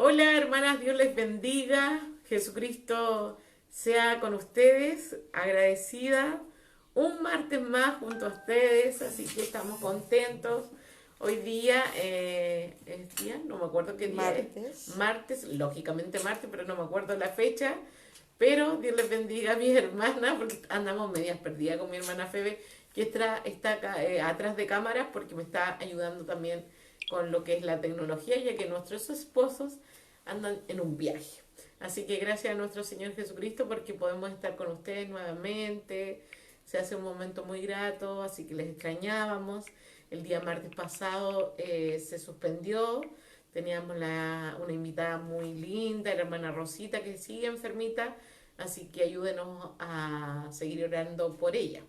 Hola hermanas, Dios les bendiga, Jesucristo sea con ustedes, agradecida un martes más junto a ustedes, así que estamos contentos. Hoy día es día, no me acuerdo qué día es, Martes. martes, lógicamente martes, pero no me acuerdo la fecha. Pero Dios les bendiga a mis hermanas, porque andamos medias perdidas con mi hermana Febe, que está acá, atrás de cámaras porque me está ayudando también con lo que es la tecnología, ya que nuestros esposos andan en un viaje. Así que gracias a nuestro Señor Jesucristo porque podemos estar con ustedes nuevamente. Se hace un momento muy grato, así que les extrañábamos. El día martes pasado se suspendió. Teníamos una invitada muy linda, la hermana Rosita, que sigue enfermita, así que ayúdenos a seguir orando por ella.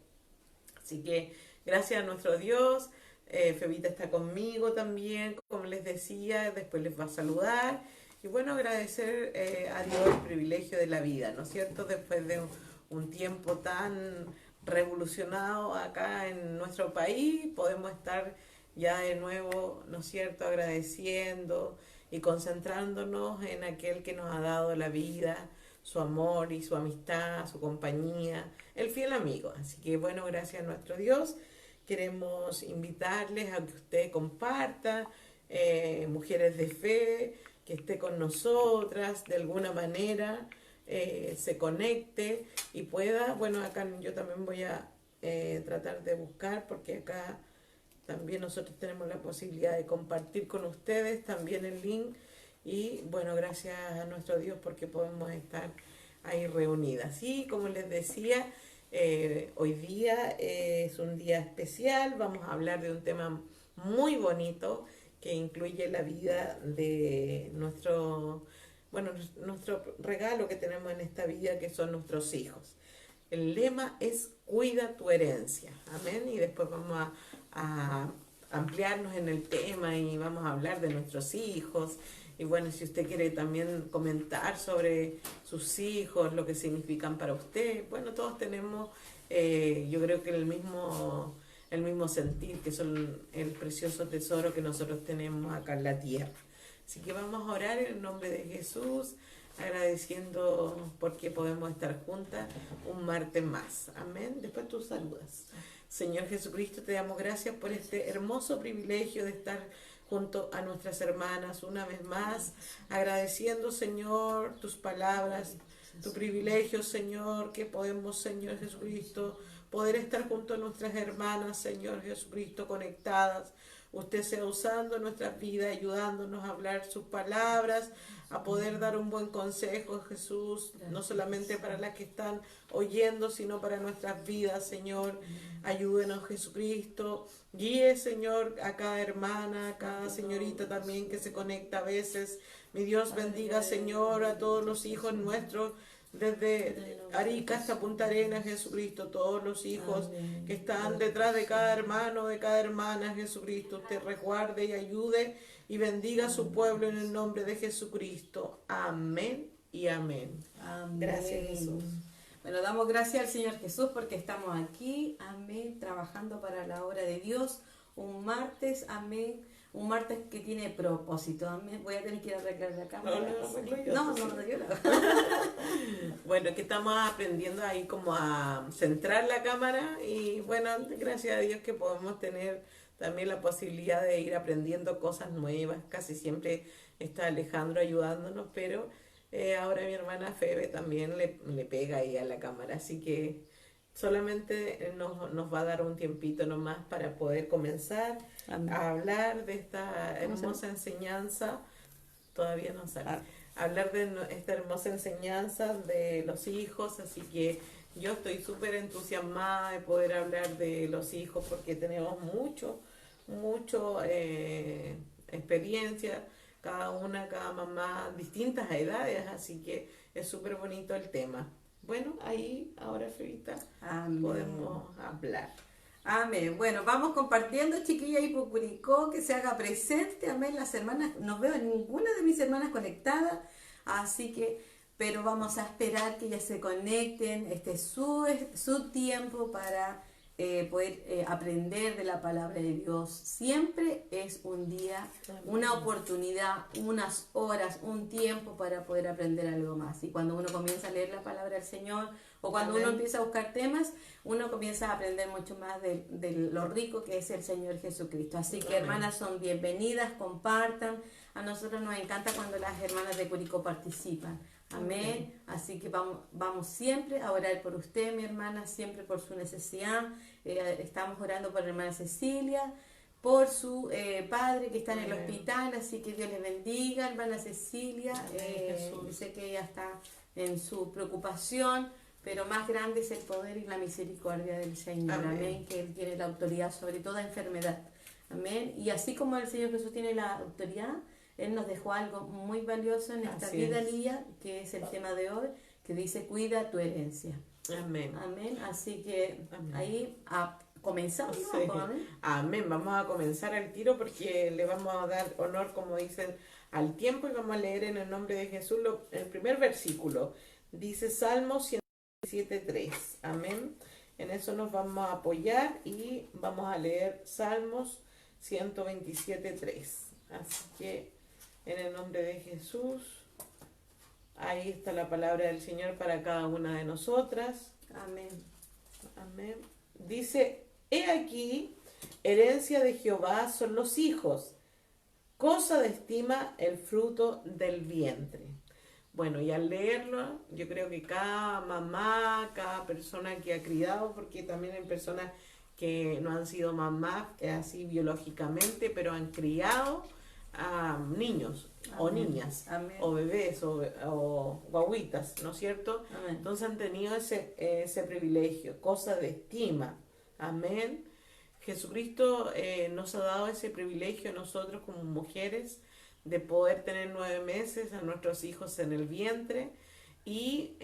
Así que gracias a nuestro Dios. Febita está conmigo también, como les decía, después les va a saludar. Y bueno, agradecer a Dios el privilegio de la vida, ¿no es cierto? Después de un tiempo tan revolucionado acá en nuestro país, podemos estar ya de nuevo, ¿no es cierto?, agradeciendo y concentrándonos en aquel que nos ha dado la vida, su amor y su amistad, su compañía, el fiel amigo. Así que bueno, gracias a nuestro Dios. Queremos invitarles a que usted comparta, Mujeres de Fe, que esté con nosotras de alguna manera, se conecte y pueda, bueno, acá yo también voy a tratar de buscar porque acá también nosotros tenemos la posibilidad de compartir con ustedes también el link y bueno, gracias a nuestro Dios porque podemos estar ahí reunidas. Y como les decía, hoy día es un día especial, vamos a hablar de un tema muy bonito que incluye la vida de bueno, nuestro regalo que tenemos en esta vida que son nuestros hijos. El lema es cuida tu herencia, amén, y después vamos a ampliarnos en el tema y vamos a hablar de nuestros hijos. Y bueno, si usted quiere también comentar sobre sus hijos, lo que significan para usted, bueno, todos tenemos, yo creo que el mismo sentir, que son el precioso tesoro que nosotros tenemos acá en la tierra. Así que vamos a orar en el nombre de Jesús, agradeciendo porque podemos estar juntas un martes más. Amén. Después tú saludas. Señor Jesucristo, te damos gracias por este hermoso privilegio de estar junto a nuestras hermanas una vez más, agradeciendo, Señor, tus palabras, tu privilegio, Señor, que podemos, Señor Jesucristo, poder estar junto a nuestras hermanas, Señor Jesucristo, conectadas. Usted sea usando nuestras vidas, ayudándonos a hablar sus palabras, a poder dar un buen consejo, Jesús, no solamente para las que están oyendo, sino para nuestras vidas, Señor. Ayúdenos, Jesucristo. Guíe, Señor, a cada hermana, a cada señorita también que se conecta a veces. Mi Dios bendiga, Señor, a todos los hijos nuestros desde Arica hasta Punta Arenas, Jesucristo, todos los hijos que están detrás de cada hermano, de cada hermana, Jesucristo, usted resguarde y ayude y bendiga a su pueblo en el nombre de Jesucristo. Amén y amén. Gracias, Jesús. Amén. Bueno, damos gracias al Señor Jesús porque estamos aquí, amén, trabajando para la obra de Dios. Un martes, amén. Un martes que tiene propósito, amén. Voy a tener que ir a arreglar la cámara. No, yo lo hago. Bueno, que estamos aprendiendo ahí como a centrar la cámara y bueno, gracias a Dios que podemos tener también la posibilidad de ir aprendiendo cosas nuevas. Casi siempre está Alejandro ayudándonos, pero ahora mi hermana Febe también le pega ahí a la cámara, así que solamente nos va a dar un tiempito nomás para poder comenzar Amén. a hablar de esta ¿Cómo se llama? hermosa enseñanza. Todavía no sale. Ah, Hablar de esta hermosa enseñanza de los hijos, así que yo estoy súper entusiasmada de poder hablar de los hijos porque tenemos mucho experiencia, cada mamá, distintas edades, así que es súper bonito el tema. Bueno, ahí ahora, Fevita, amén. podemos hablar. Amén. Bueno, vamos compartiendo, chiquilla y Pucuricó, que se haga presente. Amén. Las hermanas, no veo a ninguna de mis hermanas conectadas, así que, pero vamos a esperar que ellas se conecten. Este es su tiempo para poder aprender de la palabra de Dios. Siempre es un día, una oportunidad, unas horas, un tiempo para poder aprender algo más. Y cuando uno comienza a leer la palabra del Señor o cuando uno empieza a buscar temas, uno comienza a aprender mucho más de lo rico que es el Señor Jesucristo. Así que hermanas, son bienvenidas, compartan. A nosotros nos encanta cuando las hermanas de Curicó participan. Amén. Así que vamos siempre a orar por usted, mi hermana, siempre por su necesidad. Estamos orando por la hermana Cecilia, por su padre que está en el hospital, así que Dios les bendiga, hermana Cecilia. Sé que ella está en su preocupación, pero más grande es el poder y la misericordia del Señor. Amén. Que Él tiene la autoridad sobre toda enfermedad. Amén. Y así como el Señor Jesús tiene la autoridad, Él nos dejó algo muy valioso en esta vida, Lía, que es el tema de hoy, que dice, cuida tu herencia. Amén. Amén. Así que ahí comenzamos. Sí. Amén. Amén. Vamos a comenzar el tiro porque le vamos a dar honor, como dicen, al tiempo, y vamos a leer en el nombre de Jesús el primer versículo. Dice Salmo 127:3. Amén. En eso nos vamos a apoyar y vamos a leer Salmos 127:3. Así que en el nombre de Jesús, ahí está la palabra del Señor para cada una de nosotras. Amén. Amén. Dice, he aquí, herencia de Jehová son los hijos, cosa de estima el fruto del vientre. Bueno, y al leerlo, yo creo que cada mamá, cada persona que ha criado, porque también hay personas que no han sido mamás así biológicamente, pero han criado a niños. Amén. O niñas. Amén. O bebés o guaguitas, ¿no es cierto? Amén. Entonces han tenido ese privilegio, cosa de estima. Amén. Jesucristo nos ha dado ese privilegio a nosotros como mujeres de poder tener 9 meses a nuestros hijos en el vientre y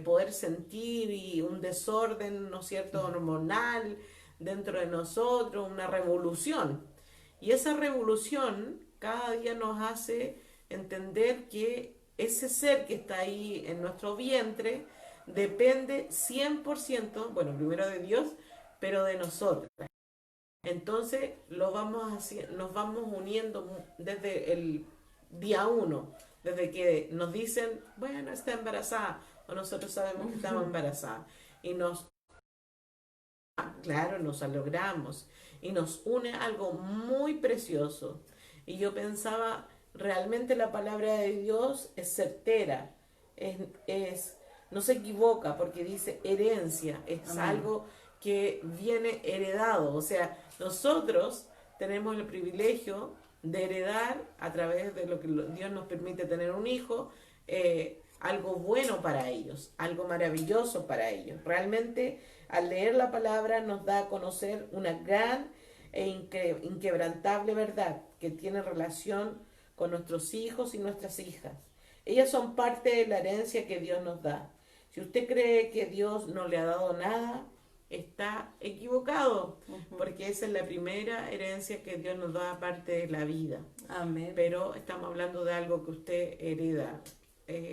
poder sentir un desorden, ¿no es cierto?, hormonal dentro de nosotros, una revolución. Y esa revolución cada día nos hace entender que ese ser que está ahí en nuestro vientre depende 100%, bueno, primero de Dios, pero de nosotros. Entonces nos vamos uniendo desde el día 1, desde que nos dicen, bueno, está embarazada, o nosotros sabemos que estamos embarazadas, y nos logramos, y nos une algo muy precioso. Y yo pensaba, realmente la palabra de Dios es certera, no se equivoca, porque dice herencia, es Amén. Algo que viene heredado, o sea, nosotros tenemos el privilegio de heredar a través de lo que Dios nos permite tener un hijo, algo bueno para ellos, algo maravilloso para ellos. Realmente al leer la palabra nos da a conocer una gran e inquebrantable verdad que tiene relación con nuestros hijos y nuestras hijas. Ellas son parte de la herencia que Dios nos da. Si usted cree que Dios no le ha dado nada, está equivocado, porque esa es la primera herencia que Dios nos da aparte de la vida. Amén. Pero estamos hablando de algo que usted hereda,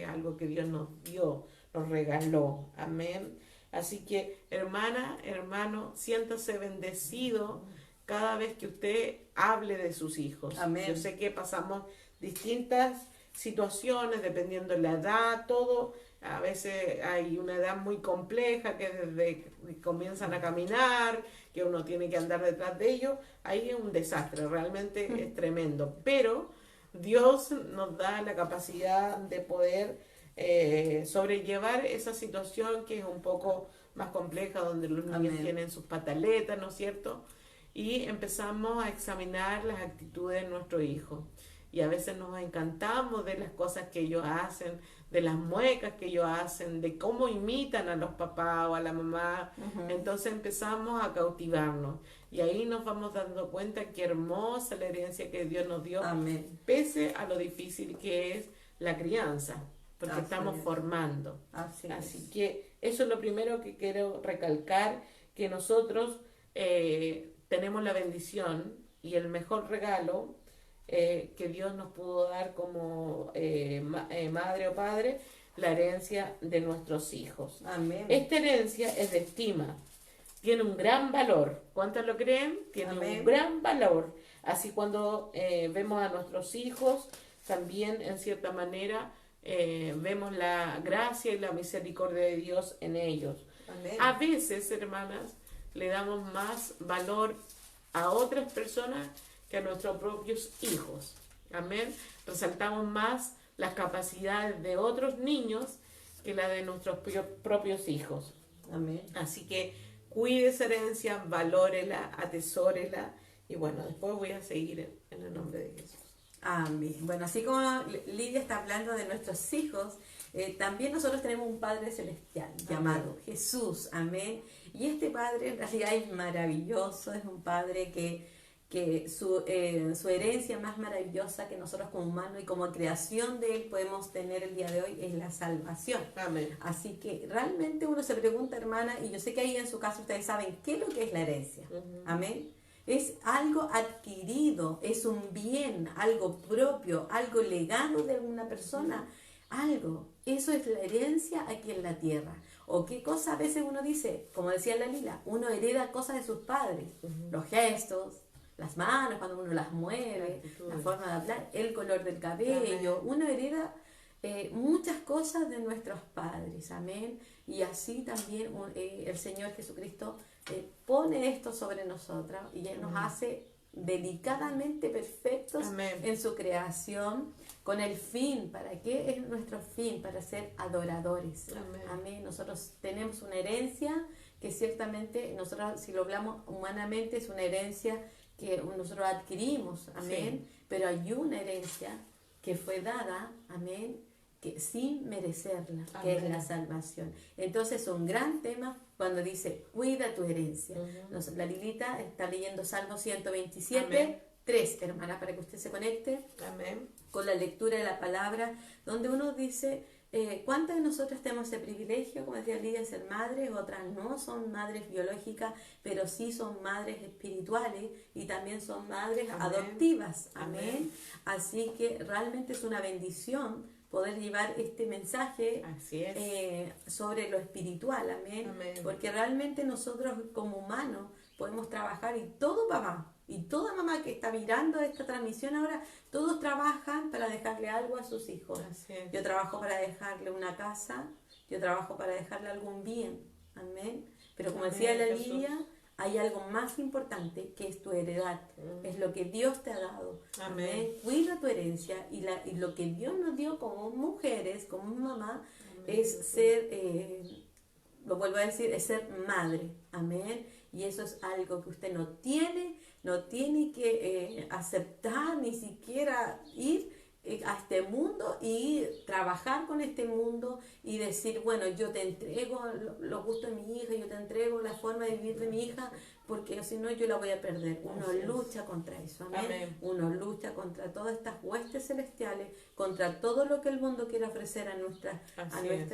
algo que Dios nos dio, nos regaló. Amén. Así que, hermana, hermano, siéntase bendecido cada vez que usted hable de sus hijos. Amén. Yo sé que pasamos distintas situaciones dependiendo de la edad, todo. A veces hay una edad muy compleja que desde que comienzan a caminar, que uno tiene que andar detrás de ellos, ahí es un desastre, realmente es tremendo. Pero Dios nos da la capacidad de poder sobrellevar esa situación que es un poco más compleja, donde los niños Amén. Tienen sus pataletas, ¿no es cierto? Y empezamos a examinar las actitudes de nuestro hijo. Y a veces nos encantamos de las cosas que ellos hacen, de las muecas que ellos hacen, de cómo imitan a los papás o a la mamá. Entonces empezamos a cautivarnos. Y ahí nos vamos dando cuenta qué hermosa la herencia que Dios nos dio, Amén. Pese a lo difícil que es la crianza, porque Así estamos es. Formando. Así que eso es lo primero que quiero recalcar, que nosotros tenemos la bendición y el mejor regalo que Dios nos pudo dar como madre o padre, la herencia de nuestros hijos. Amén. Esta herencia es de estima, tiene un gran valor. ¿Cuántos lo creen? Tiene Amén. un gran valor. Así cuando vemos a nuestros hijos, también en cierta manera vemos la gracia y la misericordia de Dios en ellos. Amén. A veces, hermanas, le damos más valor a otras personas que a nuestros propios hijos. Amén. Resaltamos más las capacidades de otros niños que la de nuestros propios hijos. Amén. Así que cuide esa herencia, valórela, atesórela. Y bueno, después voy a seguir en el nombre de Jesús. Amén. Bueno, así como Lidia está hablando de nuestros hijos, también nosotros tenemos un Padre Celestial llamado Jesús. Amén. Y este Padre en realidad es maravilloso, es un Padre que su herencia más maravillosa que nosotros como humanos y como creación de Él podemos tener el día de hoy es la salvación. Amén. Así que realmente uno se pregunta, hermana, y yo sé que ahí en su caso ustedes saben qué es lo que es la herencia. Amén. Es algo adquirido, es un bien, algo propio, algo legado de alguna persona, algo. Eso es la herencia aquí en la tierra. O qué cosa a veces uno dice, como decía la Lila, uno hereda cosas de sus padres, los gestos, las manos cuando uno las mueve, la forma de hablar, el color del cabello. Amén. Uno hereda muchas cosas de nuestros padres, amén. Y así también el Señor Jesucristo pone esto sobre nosotros y Él nos hace delicadamente perfectos Amén. en su creación con el fin. ¿Para qué es nuestro fin? Para ser adoradores. Amén. Amén. Nosotros tenemos una herencia que ciertamente nosotros, si lo hablamos humanamente, es una herencia que nosotros adquirimos, amén. Sí. Pero hay una herencia que fue dada, amén, que sin merecerla, que es Amén. la salvación. Entonces, un gran tema cuando dice, cuida tu herencia. La Lilita está leyendo Salmo 127, Amén. 3, hermana, para que usted se conecte Amén. con la lectura de la palabra, donde uno dice, ¿cuántas de nosotras tenemos ese privilegio, como decía Lidia, de ser madres? Otras no son madres biológicas, pero sí son madres espirituales y también son madres Amén. adoptivas. Amén. Amén. Así que realmente es una bendición poder llevar este mensaje Así es. sobre lo espiritual. Amén. Amén. Porque realmente nosotros como humanos podemos trabajar y todo papá y toda mamá que está mirando esta transmisión ahora, todos trabajan para dejarle algo a sus hijos. Así es. Yo trabajo para dejarle una casa, yo trabajo para dejarle algún bien. Amén. Pero como Amén, decía la Jesús. Lidia, hay algo más importante que es tu heredad. Es lo que Dios te ha dado. Amén. Cuida tu herencia y lo que Dios nos dio como mujeres, como mamá, Amén. es ser, lo vuelvo a decir, es ser madre. Amén. Y eso es algo que usted no tiene que aceptar, ni siquiera ir a este mundo y trabajar con este mundo y decir, bueno, yo te entrego los gustos de mi hija, yo te entrego la forma de vivir de mi hija, porque si no yo la voy a perder. Uno Así es. lucha contra eso, amén. Amén. Uno lucha contra todas estas huestes celestiales, contra todo lo que el mundo quiere ofrecer a nuestra Así es.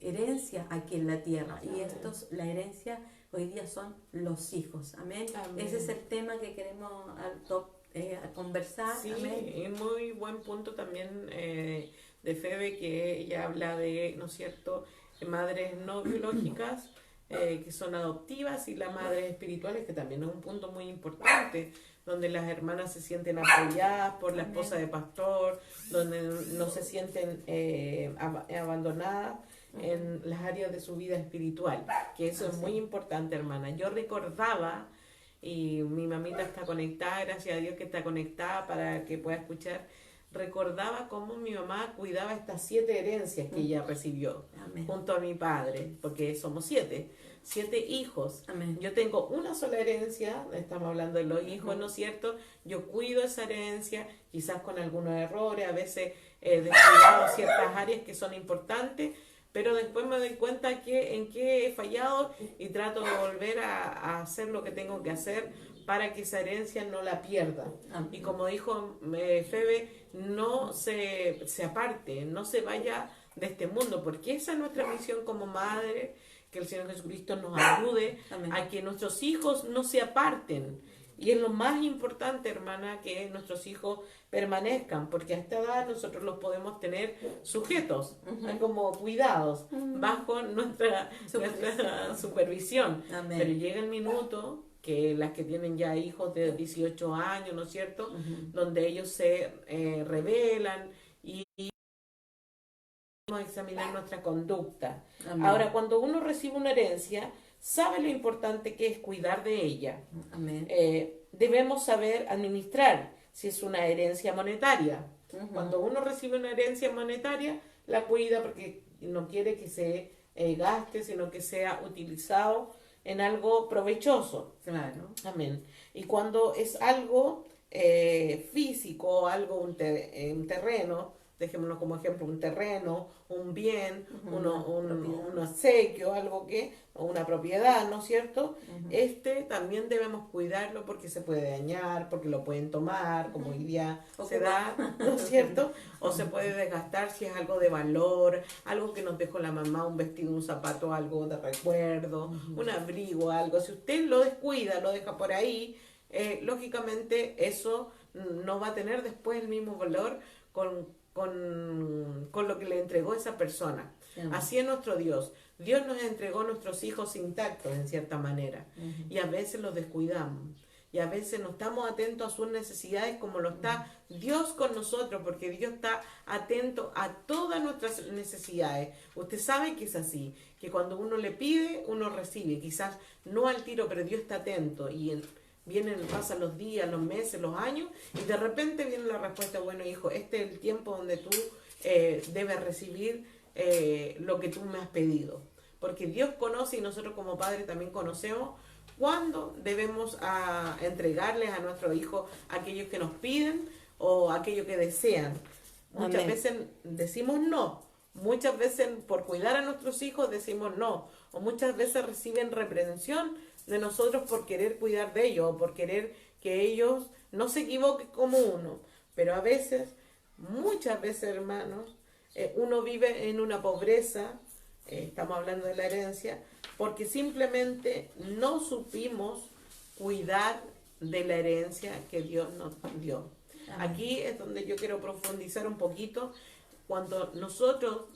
herencia aquí en la tierra. Y Amén. la herencia hoy día son los hijos, amén. Amén. Ese es el tema que queremos a conversar. Sí, Amén. y muy buen punto también de Febe, que ella habla de, ¿no es cierto?, madres no biológicas que son adoptivas y las madres espirituales, que también es un punto muy importante, donde las hermanas se sienten apoyadas por la esposa de pastor, donde no se sienten abandonadas en las áreas de su vida espiritual, que eso es muy importante, hermana. Yo recordaba, y mi mamita está conectada, gracias a Dios que está conectada para que pueda escuchar, recordaba cómo mi mamá cuidaba estas 7 herencias que ella recibió Amén. junto a mi padre, porque somos 7 hijos. Amén. Yo tengo una sola herencia, estamos hablando de los hijos, ¿no es cierto? Yo cuido esa herencia, quizás con algunos errores, a veces descuidado ciertas áreas que son importantes, pero después me doy cuenta en qué he fallado y trato de volver a hacer lo que tengo que hacer para que esa herencia no la pierda. Amén. Y como dijo Febe, no se aparte, no se vaya de este mundo, porque esa es nuestra misión como madre, que el Señor Jesucristo nos ayude Amén. a que nuestros hijos no se aparten Y es lo más importante, hermana, que nuestros hijos permanezcan, porque a esta edad nosotros los podemos tener sujetos, como cuidados, bajo nuestra supervisión. Amén. Pero llega el minuto que las que tienen ya hijos de 18 años, ¿no es cierto?, donde ellos se rebelan y vamos a examinar nuestra conducta. Amén. Ahora, cuando uno recibe una herencia, sabe lo importante que es cuidar de ella. Amén. Debemos saber administrar si es una herencia monetaria. Cuando uno recibe una herencia monetaria, la cuida porque no quiere que se gaste, sino que sea utilizado en algo provechoso. Claro. Amén. Y cuando es algo físico, algo, un terreno, dejémonos como ejemplo, un terreno, un bien, un obsequio, algo o una propiedad, ¿no es cierto? También debemos cuidarlo porque se puede dañar, porque lo pueden tomar, como hoy día se da, ¿no es cierto? O se puede desgastar si es algo de valor, algo que nos dejó la mamá, un vestido, un zapato, algo de recuerdo, un abrigo, algo. Si usted lo descuida, lo deja por ahí, lógicamente eso no va a tener después el mismo valor con lo que le entregó esa persona. Así es nuestro Dios. Dios nos entregó nuestros hijos intactos en cierta manera y a veces los descuidamos y a veces no estamos atentos a sus necesidades como lo está Dios con nosotros, porque Dios está atento a todas nuestras necesidades. Usted sabe que es así, que cuando uno le pide, uno recibe, quizás no al tiro, pero Dios está atento y pasan los días, los meses, los años, y de repente viene la respuesta: bueno, hijo, este es el tiempo donde tú debes recibir lo que tú me has pedido. Porque Dios conoce, y nosotros como padres también conocemos, cuándo debemos entregarles a nuestros hijos aquellos que nos piden o aquellos que desean. Muchas Amén. veces decimos no. Muchas veces por cuidar a nuestros hijos decimos no. O muchas veces reciben reprensión de nosotros por querer cuidar de ellos o por querer que ellos no se equivoquen como uno. Pero a veces, muchas veces, hermanos, uno vive en una pobreza, estamos hablando de la herencia, porque simplemente no supimos cuidar de la herencia que Dios nos dio. Amén. Aquí es donde yo quiero profundizar un poquito. Cuando nosotros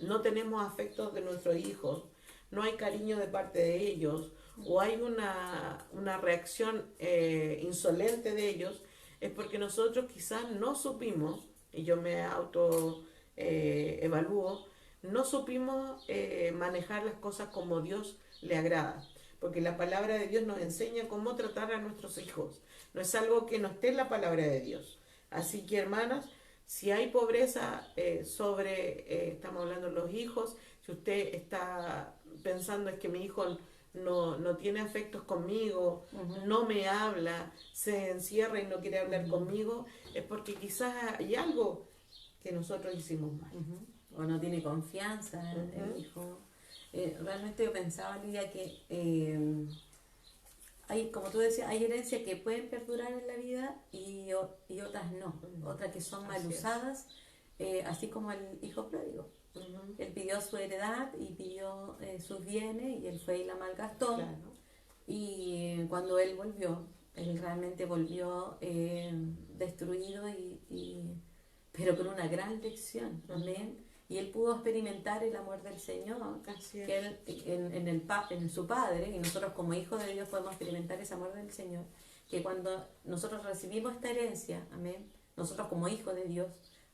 no tenemos afectos de nuestros hijos, no hay cariño de parte de ellos, o hay una reacción insolente de ellos, es porque nosotros quizás no supimos, y yo me evalúo, no supimos manejar las cosas como Dios le agrada. Porque la palabra de Dios nos enseña cómo tratar a nuestros hijos. No es algo que no esté en la palabra de Dios. Así que, hermanas, si hay pobreza estamos hablando de los hijos, si usted está pensando es que mi hijo no tiene afectos conmigo, no me habla, se encierra y no quiere hablar conmigo, es porque quizás hay algo que nosotros hicimos mal. O no tiene confianza en el hijo. Realmente yo pensaba, Lidia, que hay, como tú decías, hay herencias que pueden perdurar en la vida y otras no, otras que son mal usadas, así como el hijo pródigo. Él pidió su heredad y pidió sus bienes y él fue y la malgastó. Claro. Y cuando él volvió, él realmente volvió destruido pero con una gran lección. Amén. Y él pudo experimentar el amor del Señor, que él, en su Padre, y nosotros como hijos de Dios podemos experimentar ese amor del Señor, que cuando nosotros recibimos esta herencia, amén, nosotros como hijos de Dios,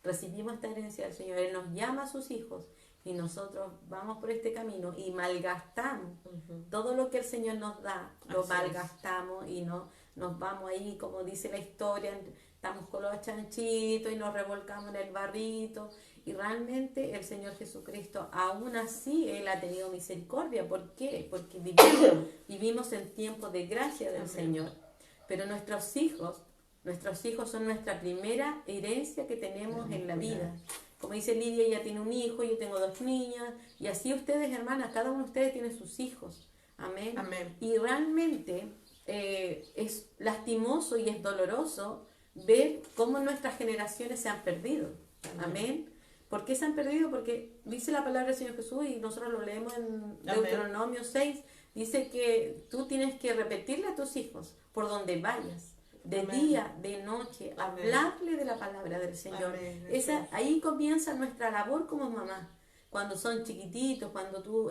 recibimos esta herencia del Señor, Él nos llama a sus hijos, y nosotros vamos por este camino y malgastamos todo lo que el Señor nos da, lo malgastamos y nos vamos ahí, como dice la historia, estamos con los chanchitos y nos revolcamos en el barrito. Y realmente el Señor Jesucristo, aún así, Él ha tenido misericordia. ¿Por qué? Porque vivimos en tiempos de gracia del Señor. Pero nuestros hijos son nuestra primera herencia que tenemos en la vida. Como dice Lidia, ella tiene un hijo, yo tengo 2 niñas. Y así ustedes, hermanas, cada uno de ustedes tiene sus hijos. Amén. Amén. Y realmente es lastimoso y es doloroso ver cómo nuestras generaciones se han perdido. Amén. ¿Por qué se han perdido? Porque dice la palabra del Señor Jesús y nosotros lo leemos en Deuteronomio 6, Dice que tú tienes que repetirle a tus hijos por donde vayas, de Amén. día, de noche, Amén. hablarle de la palabra del Señor. Amén. Ahí comienza nuestra labor como mamá. Cuando son chiquititos, cuando tú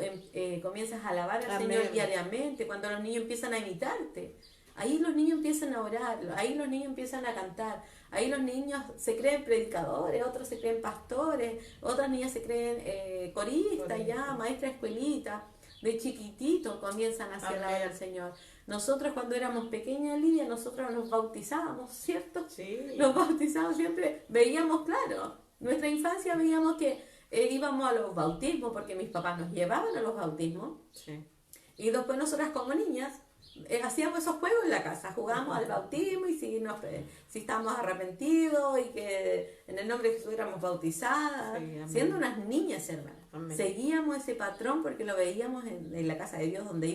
comienzas a alabar al Amén. Señor diariamente, cuando los niños empiezan a imitarte. Ahí los niños empiezan a orar, ahí los niños empiezan a cantar, ahí los niños se creen predicadores, otros se creen pastores, otras niñas se creen coristas ya, maestras de escuelita. De chiquitito comienzan hacia la hora al Señor. Nosotros cuando éramos pequeñas, Lidia, nosotros nos bautizábamos, ¿cierto? Sí. Nos bautizábamos siempre, veíamos claro, nuestra infancia veíamos que íbamos a los bautismos porque mis papás nos llevaban a los bautismos. Sí. Y después nosotras como niñas hacíamos esos juegos en la casa, jugábamos al bautismo y si estábamos arrepentidos y que en el nombre de Jesús éramos bautizadas, Sí, amén. siendo unas niñas, hermanas. Amén. Seguíamos ese patrón porque lo veíamos en la casa de Dios donde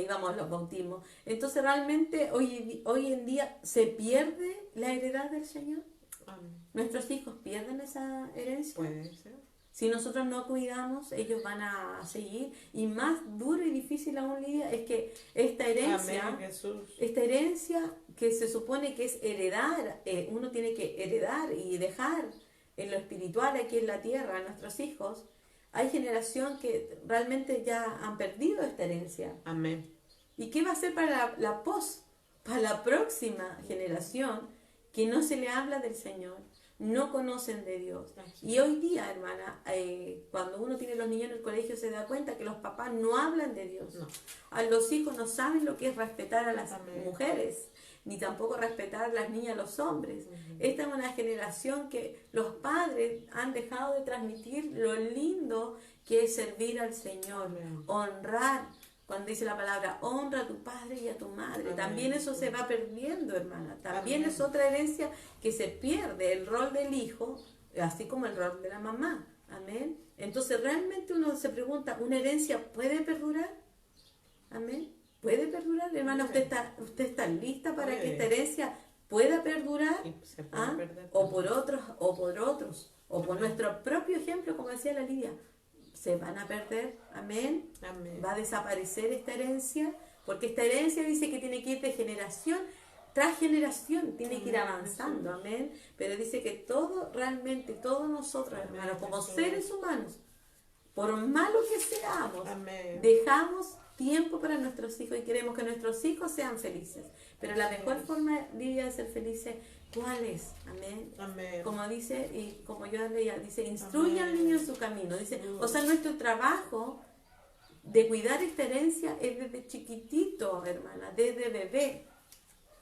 íbamos a los bautismos. Entonces realmente hoy en día se pierde la heredad del Señor. Amén. Nuestros hijos pierden esa herencia. Puede ser. Si nosotros no cuidamos, ellos van a seguir. Y más duro y difícil aún, Lidia, es que esta herencia, Amén, Jesús. esta herencia que se supone que es heredar, uno tiene que heredar y dejar en lo espiritual aquí en la tierra a nuestros hijos, hay generación que realmente ya han perdido esta herencia. Amén. ¿Y qué va a hacer para para la próxima generación que no se le habla del Señor? No conocen de Dios. Y hoy día, hermana, cuando uno tiene los niños en el colegio se da cuenta que los papás no hablan de Dios. No. A los hijos no saben lo que es respetar a las Amén. mujeres, ni tampoco respetar a las niñas a los hombres. Esta es una generación que los padres han dejado de transmitir lo lindo que es servir al Señor, Amén. honrar. Cuando dice la palabra, honra a tu padre y a tu madre. Amén. También eso se va perdiendo, hermana. También Amén. es otra herencia que se pierde, el rol del hijo, así como el rol de la mamá. Amén. Entonces realmente uno se pregunta, ¿una herencia puede perdurar? Amén. ¿Puede perdurar? Hermana, ¿usted está lista para que esta herencia pueda perdurar? Y se puede ¿Ah? perder. O por otros, o por nuestro propio ejemplo, como decía la Lidia, se van a perder. Amén. Amén. Va a desaparecer esta herencia, porque esta herencia dice que tiene que ir de generación tras generación, tiene que ir avanzando, amén. Pero dice que realmente todos nosotros, hermanos, como seres humanos, por malo que seamos, Amén. dejamos tiempo para nuestros hijos y queremos que nuestros hijos sean felices. Pero la mejor forma, Lidia, de ser felices, ¿cuál es? Amén. Amén. Como dice, y como yo leía, dice, instruye al niño en su camino. Dice, o sea, nuestro trabajo de cuidar esta herencia es desde chiquitito, hermana, desde bebé.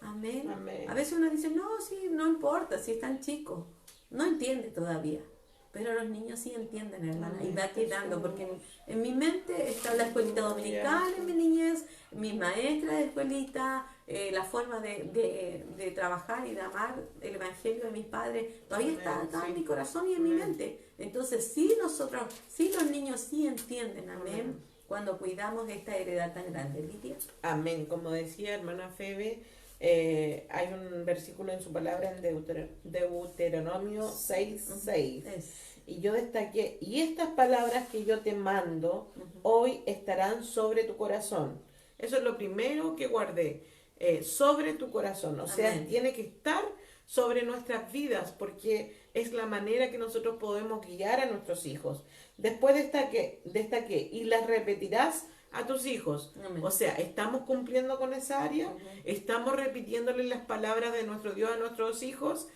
Amén. Amén. A veces uno dice, no, sí, no importa, si están chicos. No entiende todavía. Pero los niños sí entienden, hermana, y va quedando, porque en mi mente está la escuelita dominical en mi niñez, mis maestras de escuelita, la forma de trabajar y de amar el evangelio de mis padres, todavía está acá en mi corazón y en mi mente. Entonces, sí los niños sí entienden, amén, cuando cuidamos esta heredad tan grande, Lidia. Amén. Como decía hermana Febe, hay un versículo en su palabra en Deuteronomio 6:6. Y yo destaqué, y estas palabras que yo te mando hoy estarán sobre tu corazón. Eso es lo primero que guardé, sobre tu corazón. O sea, Amén. tiene que estar sobre nuestras vidas porque es la manera que nosotros podemos guiar a nuestros hijos. Después destaqué, y las repetirás a tus hijos. Amén. O sea, ¿estamos cumpliendo con esa área? ¿Estamos repitiéndole las palabras de nuestro Dios a nuestros hijos?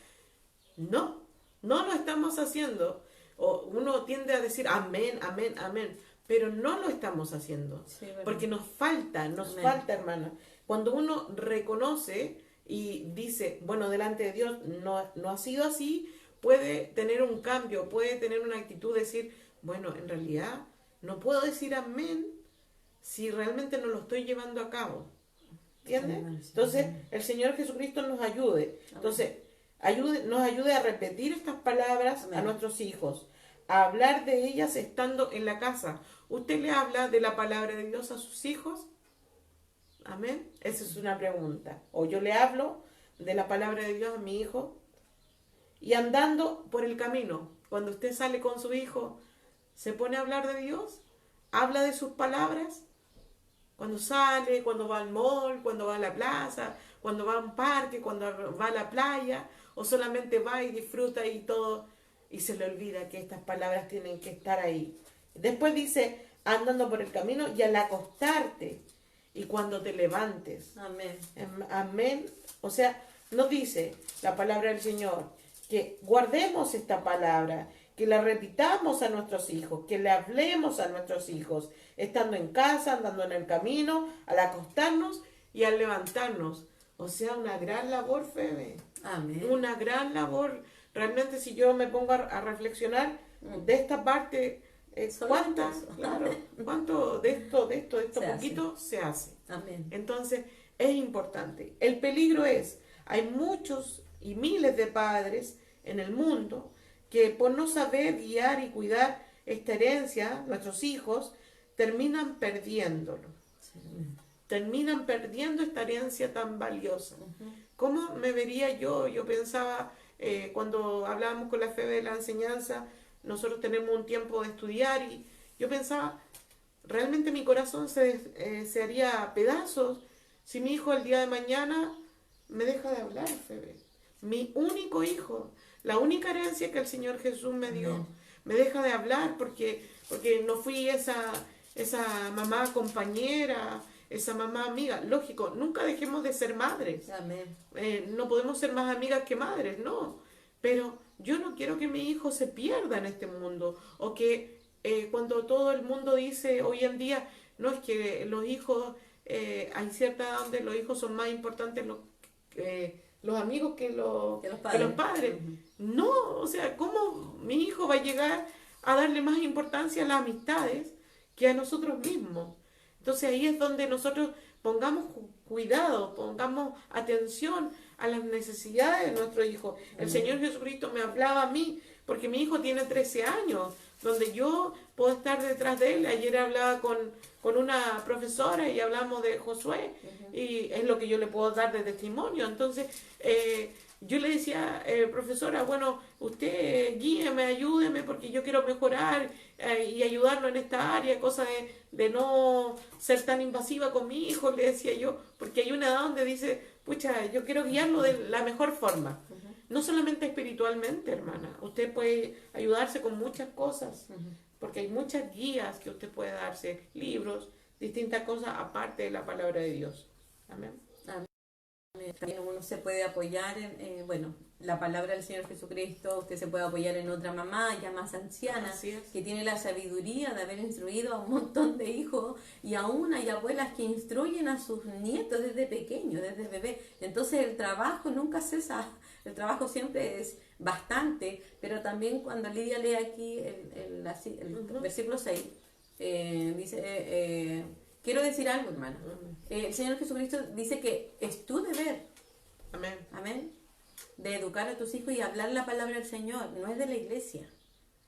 No lo estamos haciendo. O uno tiende a decir amén, amén, amén, pero no lo estamos haciendo. Sí, ¿verdad? Porque nos falta, Amén. hermana. Cuando uno reconoce y dice, bueno, delante de Dios no ha sido así, puede tener un cambio, puede tener una actitud de decir, bueno, en realidad no puedo decir amén si realmente no lo estoy llevando a cabo. ¿Entiendes? Amén, sí. Entonces, el Señor Jesucristo nos ayude. Entonces, nos ayude a repetir estas palabras Amén. a nuestros hijos, a hablar de ellas estando en la casa. ¿Usted le habla de la palabra de Dios a sus hijos? Amén. Esa es una pregunta. O yo le hablo de la palabra de Dios a mi hijo. Y andando por el camino, cuando usted sale con su hijo, ¿se pone a hablar de Dios? ¿Habla de sus palabras? Cuando sale, cuando va al mall, cuando va a la plaza, cuando va a un parque, cuando va a la playa, o solamente va y disfruta y todo, y se le olvida que estas palabras tienen que estar ahí. Después dice, andando por el camino y al acostarte y cuando te levantes. Amén. Amén. O sea, nos dice la palabra del Señor que guardemos esta palabra, que la repitamos a nuestros hijos, que le hablemos a nuestros hijos, estando en casa, andando en el camino, al acostarnos y al levantarnos. O sea, una gran labor, Febe. Amén. Una gran labor. Realmente, si yo me pongo a reflexionar de esta parte, ¿cuánto de esto poquito se hace? Amén. Entonces, es importante. El peligro es, hay muchos y miles de padres en el mundo que por no saber guiar y cuidar esta herencia, nuestros hijos, terminan perdiéndolo. Sí. Terminan perdiendo esta herencia tan valiosa. ¿Cómo me vería yo? Yo pensaba, cuando hablábamos con la fe de la enseñanza, nosotros tenemos un tiempo de estudiar y yo pensaba, realmente mi corazón se haría pedazos si mi hijo el día de mañana me deja de hablar, Febe. Mi único hijo, la única herencia que el Señor Jesús me dio, me deja de hablar porque no fui esa mamá compañera, esa mamá amiga. Lógico, nunca dejemos de ser madres. Amén. No podemos ser más amigas que madres, no. Pero yo no quiero que mi hijo se pierda en este mundo o que cuando todo el mundo dice hoy en día, no es que los hijos, hay cierta edad donde los hijos son más importantes los amigos que los padres. No, o sea, ¿cómo mi hijo va a llegar a darle más importancia a las amistades que a nosotros mismos? Entonces ahí es donde nosotros pongamos cuidado, pongamos atención a las necesidades de nuestro hijo. El Señor Jesucristo me hablaba a mí, porque mi hijo tiene 13 años, donde yo puedo estar detrás de él. Ayer hablaba con una profesora y hablamos de Josué, y es lo que yo le puedo dar de testimonio. Entonces, yo le decía, profesora, bueno, usted guíeme, ayúdeme, porque yo quiero mejorar y ayudarlo en esta área, cosa de no ser tan invasiva con mi hijo, le decía yo, porque hay una edad donde dice, pucha, yo quiero guiarlo de la mejor forma. No solamente espiritualmente, hermana, usted puede ayudarse con muchas cosas, porque hay muchas guías que usted puede darse, libros, distintas cosas aparte de la palabra de Dios. Amén. También uno se puede apoyar en, la palabra del Señor Jesucristo. Usted se puede apoyar en otra mamá ya más anciana que tiene la sabiduría de haber instruido a un montón de hijos, y aún hay abuelas que instruyen a sus nietos desde pequeños, desde bebé. Entonces el trabajo nunca cesa, el trabajo siempre es bastante. Pero también cuando Lidia lee aquí el versículo 6, dice... quiero decir algo, hermano. El Señor Jesucristo dice que es tu deber. Amén. Amén. De educar a tus hijos y hablar la palabra del Señor. No es de la iglesia.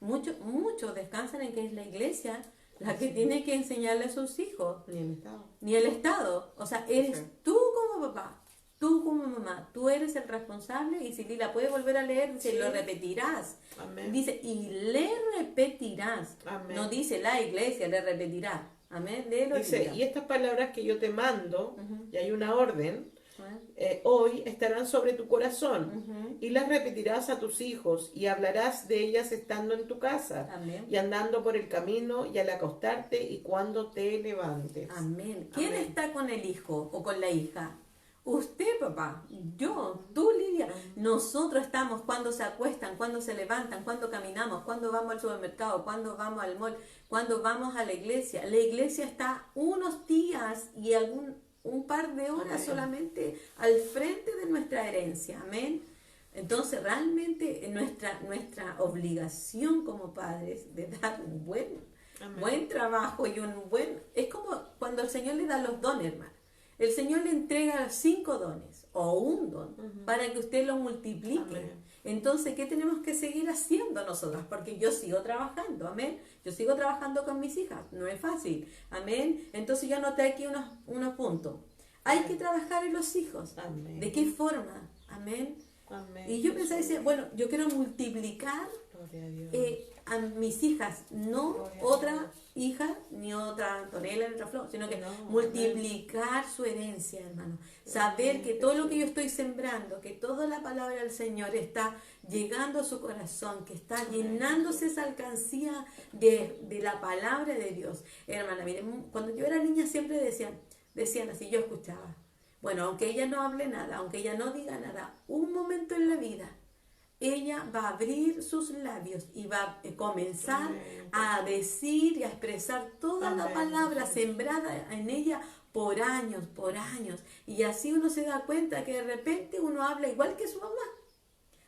Muchos descansan en que es la iglesia la que tiene que enseñarle a sus hijos. Ni el Estado. Ni el Estado. O sea, eres tú como papá, tú como mamá. Tú eres el responsable, y si Lila puede volver a leer, dice, lo repetirás. Amén. Dice, y le repetirás. Amén. No dice la iglesia, le repetirá. Amén. Dice, y estas palabras que yo te mando, y hay una orden, hoy estarán sobre tu corazón, y las repetirás a tus hijos, y hablarás de ellas estando en tu casa, Amén. y andando por el camino, y al acostarte, y cuando te levantes. Amén. ¿Quién Amén. está con el hijo o con la hija? Usted, papá, yo, tú, Lidia. Nosotros estamos cuando se acuestan, cuando se levantan, cuando caminamos, cuando vamos al supermercado, cuando vamos al mall, cuando vamos a la iglesia. La iglesia está unos días y un par de horas Amén. Solamente al frente de nuestra herencia. Amén. Entonces, realmente nuestra obligación como padres de dar un buen trabajo y es como cuando el Señor le da los dones, hermano. El Señor le entrega 5 dones o un don para que usted lo multiplique. Amén. Entonces, ¿qué tenemos que seguir haciendo nosotras? Porque yo sigo trabajando, amén. Yo sigo trabajando con mis hijas, no es fácil, amén. Entonces yo anoté aquí unos puntos. Hay que trabajar en los hijos. Amén. ¿De qué forma? Amén. Amén. Y yo pensaba, decía, bueno, yo quiero multiplicar Gloria a Dios. A mis hijas, no Gloria a otra Dios. hija, ni otra Antonella, ni otra Flor, sino que No, multiplicar su herencia, hermano. Saber que todo lo que yo estoy sembrando, que toda la palabra del Señor está llegando a su corazón, que está llenándose esa alcancía de la palabra de Dios. Hermana, miren, cuando yo era niña siempre decían así, yo escuchaba. Bueno, aunque ella no hable nada, aunque ella no diga nada, un momento en la vida ella va a abrir sus labios y va a comenzar Amén. a decir y a expresar toda la Amén, palabra Jesús. sembrada en ella por años, por años. Y así uno se da cuenta que de repente uno habla igual que su mamá.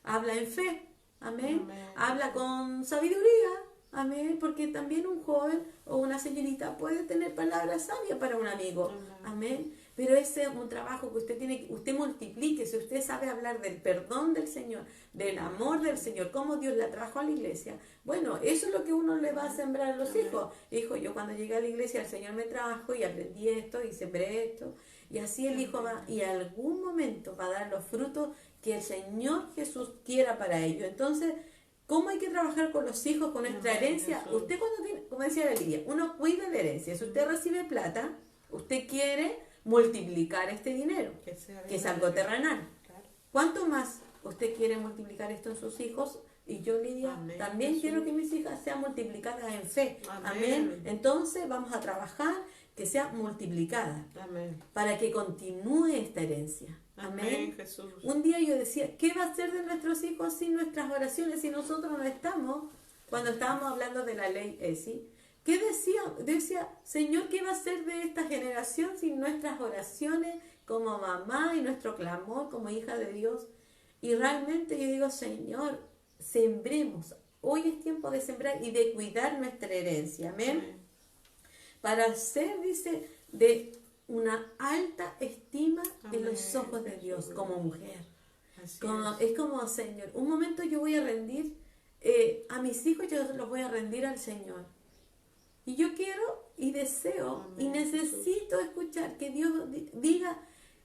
Habla en fe, amén. Amén. Habla con sabiduría, amén. Porque también un joven o una señorita puede tener palabras sabias para un amigo, amén. Pero ese es un trabajo que usted tiene que, usted multiplique, si usted sabe hablar del perdón del Señor, del amor del Señor, cómo Dios la trajo a la iglesia. Bueno, eso es lo que uno le va a sembrar a los hijos. Hijo, yo cuando llegué a la iglesia el Señor me trajo y aprendí esto y sembré esto. Y así el hijo va, y en algún momento va a dar los frutos que el Señor Jesús quiera para ellos. Entonces, ¿cómo hay que trabajar con los hijos, con nuestra Amén, herencia? Jesús. Usted cuando tiene, como decía la Lidia, uno cuida la herencia. Si usted recibe plata, usted quiere multiplicar este dinero, Que sea que es bien. algo terrenal. Claro. ¿Cuánto más usted quiere multiplicar esto en sus hijos? Y yo, Lidia, Amén, también Jesús. quiero que mis hijas sean multiplicadas en fe. Amén. Amén. Entonces vamos a trabajar que sea multiplicada Amén. para que continúe esta herencia. Amén, Amén. Jesús. Un día yo decía, ¿qué va a ser de nuestros hijos sin nuestras oraciones, si nosotros no estamos? Cuando estábamos hablando de la ley ESI, ¿qué decía? Decía, Señor, ¿qué va a ser de esta generación sin nuestras oraciones como mamá y nuestro clamor como hija de Dios? Y realmente yo digo, Señor, sembremos. Hoy es tiempo de sembrar y de cuidar nuestra herencia. Amén. Para hacer, dice, de una alta estima en los Amén, ojos de Dios Jesús. como mujer. Así Es como, Señor, un momento yo voy a rendir a mis hijos, yo los voy a rendir al Señor. Y yo quiero y deseo y Amén, necesito escuchar que Dios diga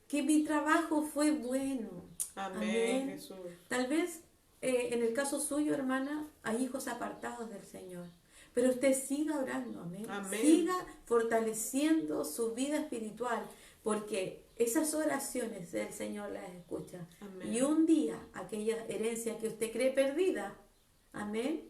que mi trabajo fue bueno. Amén, Jesús. Tal vez en el caso suyo, hermana, hay hijos apartados del Señor. Pero usted siga orando, amén. Amén. Siga fortaleciendo su vida espiritual, porque esas oraciones el Señor las escucha. Amén. Y un día, aquella herencia que usted cree perdida, amén,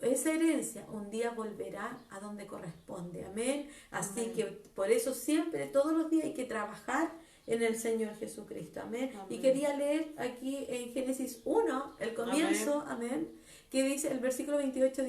esa herencia un día volverá a donde corresponde, amén. Así Amén. que por eso siempre, todos los días hay que trabajar en el Señor Jesucristo, amén. Y Amén. quería leer aquí en Génesis 1, el comienzo, amén, que dice, el versículo 28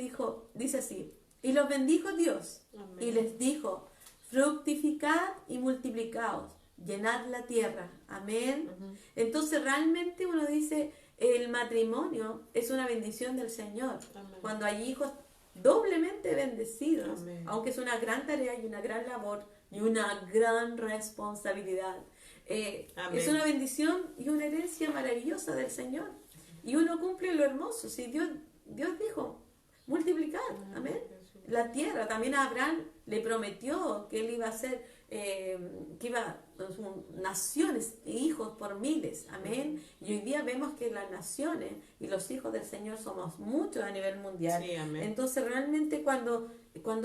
dice así, y los bendijo Dios, Amén. y les dijo, fructificad y multiplicaos, llenad la tierra, amén. Entonces realmente uno dice, el matrimonio es una bendición del Señor. Amén. Cuando hay hijos doblemente bendecidos, Amén. aunque es una gran tarea y una gran labor y una gran responsabilidad. Amén. Es una bendición y una herencia maravillosa del Señor. Y uno cumple lo hermoso. Si Dios dijo, multiplicar, amén. La tierra, también a Abraham le prometió que él iba a hacer, que iba naciones e hijos por miles, amén. Y hoy día vemos que las naciones y los hijos del Señor somos muchos a nivel mundial. Sí, amén. Entonces realmente cuando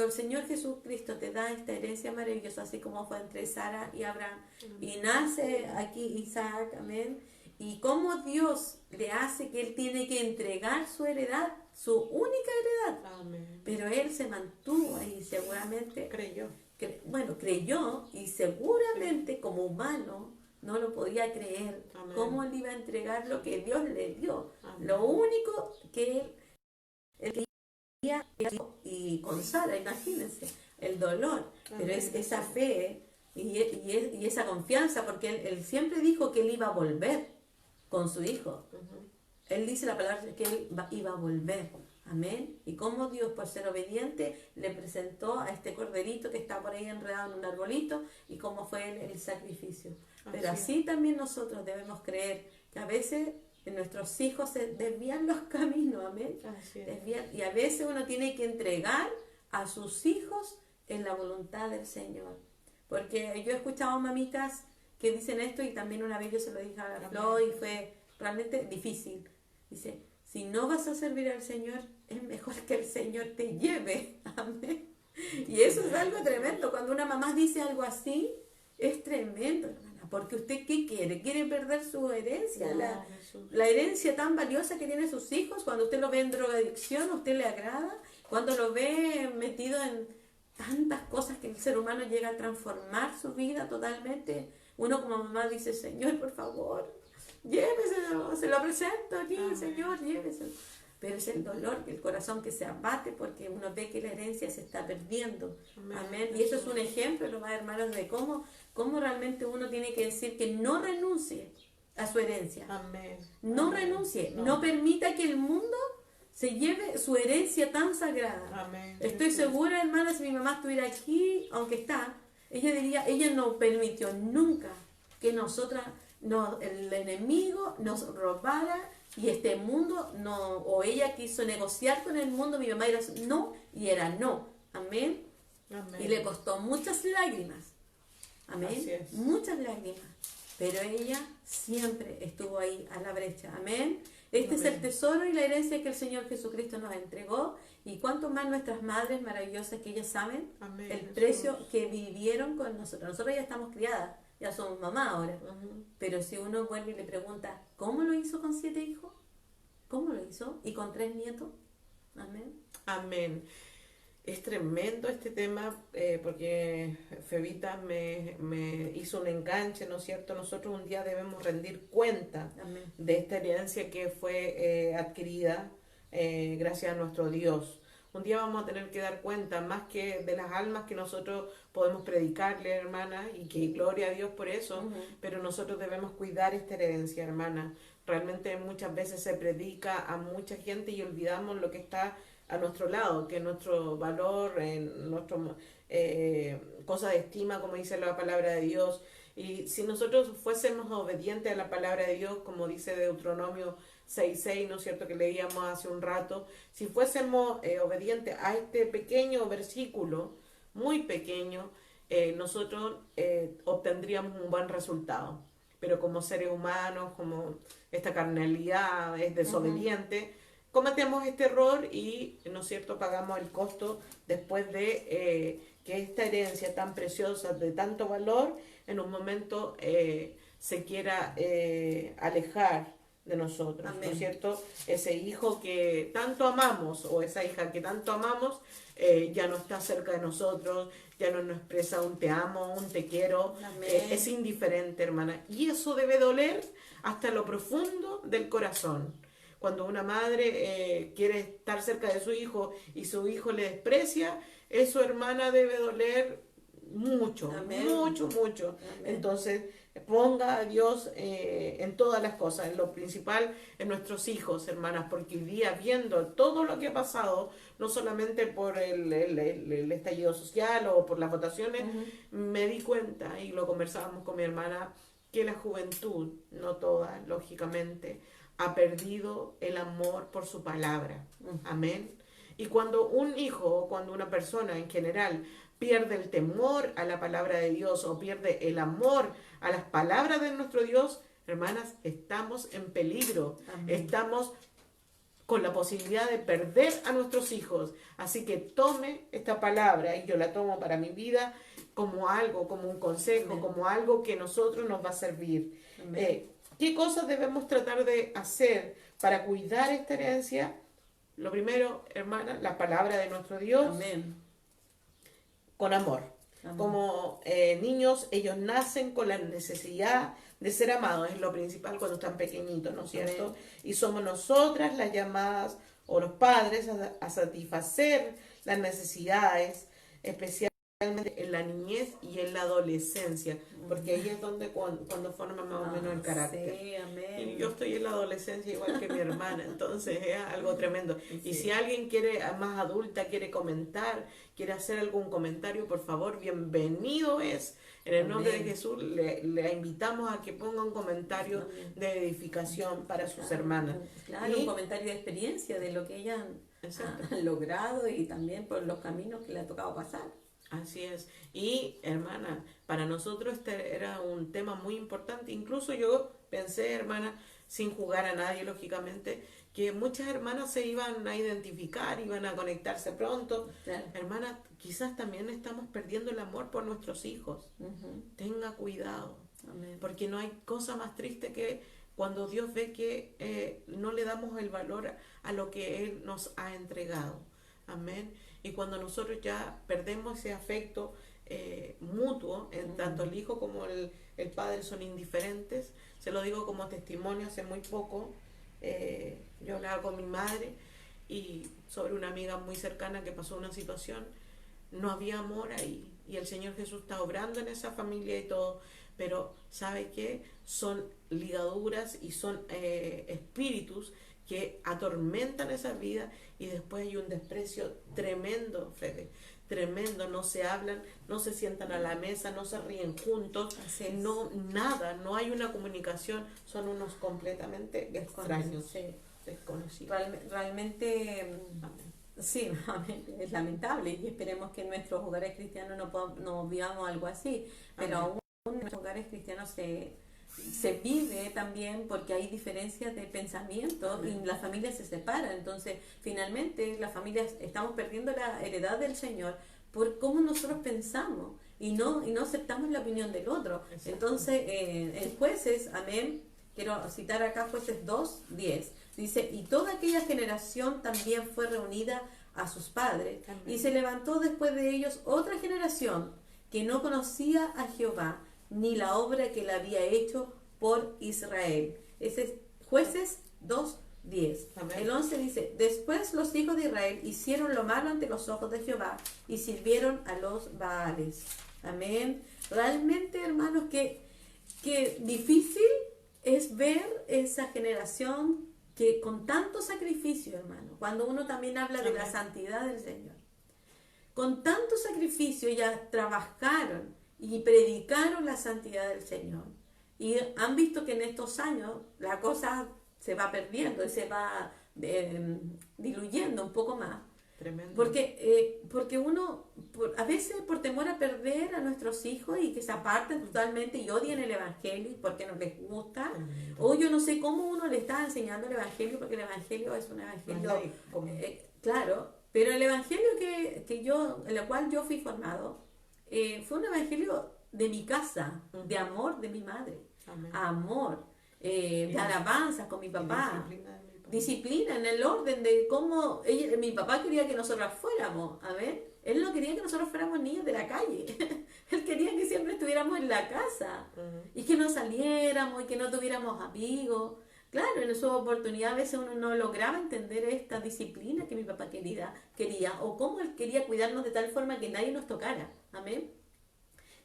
el Señor Jesucristo te da esta herencia maravillosa, así como fue entre Sara y Abraham, y nace aquí Isaac, amén, y cómo Dios le hace que él tiene que entregar su heredad, su única heredad, Amén. pero él se mantuvo ahí seguramente, Creyó. creyó y seguramente como humano no lo podía creer. Amén. ¿Cómo él iba a entregar lo que Dios le dio? Amén. Lo único que él quería, y con Sara, imagínense, el dolor, pero es Amén. esa fe y esa confianza, porque él siempre dijo que él iba a volver con su hijo. Él dice la palabra que él iba a volver. Amén. Y como Dios, por ser obediente, le presentó a este corderito que está por ahí enredado en un arbolito y cómo fue el sacrificio. Pero así también nosotros debemos creer que a veces nuestros hijos se desvían los caminos. Amén. Así es. Desvían, y a veces uno tiene que entregar a sus hijos en la voluntad del Señor. Porque yo he escuchado mamitas que dicen esto y también una vez yo se lo dije a la Flor y fue realmente difícil. Dice, si no vas a servir al Señor, es mejor que el Señor te lleve. Amén. Y eso es algo tremendo. Cuando una mamá dice algo así, es tremendo, hermana. Porque usted, ¿qué quiere? ¿Quiere perder su herencia? No, Jesús. La herencia tan valiosa que tienen sus hijos. Cuando usted lo ve en drogadicción, ¿a usted le agrada? Cuando lo ve metido en tantas cosas que el ser humano llega a transformar su vida totalmente, uno como mamá dice, Señor, por favor, lléveselo, se lo presento aquí, Amén. Señor, lléveselo. Pero es el dolor, el corazón que se abate porque uno ve que la herencia se está perdiendo. Amén. Amén. Y eso es un ejemplo, nomás, hermanos, de cómo realmente uno tiene que decir que no renuncie a su herencia. Amén. No Amén. renuncie, no permita que el mundo se lleve su herencia tan sagrada. Amén. Estoy segura, hermana, si mi mamá estuviera aquí, aunque está, ella diría, ella no permitió nunca que nosotras, no, el enemigo nos robara y este mundo no, o ella quiso negociar con el mundo, mi mamá era no y era no. Amén. Amén. Y le costó muchas lágrimas. Amén. Así es. Muchas lágrimas. Pero ella siempre estuvo ahí a la brecha. Amén. Este es el Amén. tesoro y la herencia que el Señor Jesucristo nos entregó. Y cuánto más nuestras madres maravillosas que ellas saben Amén, el Jesús. precio que vivieron con nosotros. Nosotros ya estamos criadas, ya somos mamá ahora. Ujú. Pero si uno vuelve y le pregunta, ¿cómo lo hizo con 7 hijos? ¿Cómo lo hizo? ¿Y con 3 nietos? Amén. Amén. Es tremendo este tema porque Febita me hizo un enganche, ¿no es cierto? Nosotros un día debemos rendir cuenta Amén. de esta herencia que fue adquirida gracias a nuestro Dios. Un día vamos a tener que dar cuenta más que de las almas que nosotros podemos predicarle, hermana, y que gloria a Dios por eso, Ujú. pero nosotros debemos cuidar esta herencia, hermana. Realmente muchas veces se predica a mucha gente y olvidamos lo que está a nuestro lado, que nuestro valor, nuestro cosa de estima, como dice la palabra de Dios. Y si nosotros fuésemos obedientes a la palabra de Dios, como dice Deuteronomio 6:6, ¿no es cierto?, que leíamos hace un rato, si fuésemos obedientes a este pequeño versículo, muy pequeño, nosotros obtendríamos un buen resultado. Pero como seres humanos, como esta carnalidad es desobediente, cometemos este error y, ¿no es cierto?, pagamos el costo después de que esta herencia tan preciosa, de tanto valor, en un momento se quiera alejar de nosotros, ¿no Amén. es cierto? Ese hijo que tanto amamos o esa hija que tanto amamos ya no está cerca de nosotros, ya no nos expresa un te amo, un te quiero, Amén. es indiferente, hermana. Y eso debe doler hasta lo profundo del corazón. Cuando una madre quiere estar cerca de su hijo y su hijo le desprecia, eso, hermana, debe doler mucho, Amén. mucho, mucho. Amén. Entonces, ponga a Dios en todas las cosas, en lo principal, en nuestros hijos, hermanas, porque hoy día, viendo todo lo que ha pasado, no solamente por el estallido social o por las votaciones, me di cuenta, y lo conversábamos con mi hermana, que la juventud, no toda, lógicamente, ha perdido el amor por su palabra. Amén. Y cuando un hijo o cuando una persona en general pierde el temor a la palabra de Dios o pierde el amor a las palabras de nuestro Dios, hermanas, estamos en peligro. Amén. Estamos con la posibilidad de perder a nuestros hijos. Así que tome esta palabra, y yo la tomo para mi vida como algo, como un consejo, Amén. como algo que a nosotros nos va a servir. Amén. ¿Qué cosas debemos tratar de hacer para cuidar esta herencia? Lo primero, hermana, la palabra de nuestro Dios. Amén. Con amor. Amén. Como niños, ellos nacen con la necesidad de ser amados, es lo principal cuando están pequeñitos, ¿no es cierto? Amén. Y somos nosotras las llamadas o los padres a satisfacer las necesidades, especialmente en la niñez y en la adolescencia, porque ahí es donde cuando forma más o menos el carácter. Sí, amén. Y yo estoy en la adolescencia igual que mi hermana, entonces es algo tremendo. Y Sí. si alguien quiere, más adulta, quiere comentar, quiere hacer algún comentario, por favor, bienvenido es. En el nombre de Amén. Jesús le invitamos a que ponga un comentario Amén. de edificación para sus Claro, hermanas. Claro, Y- un comentario de experiencia de lo que ellas Exacto. han logrado y también por los caminos que le ha tocado pasar. Así es. Y, hermana, para nosotros este era un tema muy importante. Incluso yo pensé, hermana, sin jugar a nadie, lógicamente, que muchas hermanas se iban a identificar, iban a conectarse pronto. Claro. Hermanas, quizás también estamos perdiendo el amor por nuestros hijos. Tenga cuidado, Amén. porque no hay cosa más triste que cuando Dios ve que no le damos el valor a lo que Él nos ha entregado. Amén. Y cuando nosotros ya perdemos ese afecto mutuo, tanto el hijo como el padre son indiferentes. Se lo digo como testimonio. Hace muy poco yo hablaba con mi madre y sobre una amiga muy cercana que pasó una situación. No había amor ahí, y el Señor Jesús está obrando en esa familia y todo, pero ¿sabe qué? Son ligaduras y son espíritus que atormentan esa vida, y después hay un desprecio tremendo, Fede, tremendo. No se hablan, no se sientan a la mesa, no se ríen juntos, no, nada, no hay una comunicación, son unos completamente extraños, desconocidos. Realmente, sí, es lamentable, y esperemos que en nuestros hogares cristianos no vivamos algo así, pero aún en nuestros hogares cristianos se vive también, porque hay diferencias de pensamiento y las familias se separan. Entonces finalmente las familias estamos perdiendo la heredad del Señor por cómo nosotros pensamos y no aceptamos la opinión del otro. Exacto. Entonces en Jueces, amén, quiero citar acá Jueces 2:10, dice: y toda aquella generación también fue reunida a sus padres, amén, y se levantó después de ellos otra generación que no conocía a Jehová ni la obra que él había hecho por Israel. Ese es Jueces 2:10. El 11 dice: después los hijos de Israel hicieron lo malo ante los ojos de Jehová y sirvieron a los Baales. Amén. Realmente, hermanos, que difícil es ver esa generación que con tanto sacrificio, hermano, cuando uno también habla de la santidad del Señor, con tanto sacrificio ya trabajaron y predicaron la santidad del Señor, y han visto que en estos años la cosa se va perdiendo y se va diluyendo un poco más. Tremendo. Porque uno, a veces por temor a perder a nuestros hijos y que se aparten totalmente y odien el Evangelio porque no les gusta, o yo no sé cómo uno le está enseñando el Evangelio, porque el Evangelio es un Evangelio, claro, pero el Evangelio en el cual yo fui formado, fue un evangelio de mi casa, de amor de mi madre, amén, amor, de alabanza con mi papá, disciplina en el orden de cómo mi papá quería que nosotros fuéramos, amén. Él no quería que nosotros fuéramos niños de la calle. Él quería que siempre estuviéramos en la casa, y que no saliéramos y que no tuviéramos amigos. Claro, en su oportunidad a veces uno no lograba entender esta disciplina que mi papá quería, o cómo él quería cuidarnos de tal forma que nadie nos tocara, amén.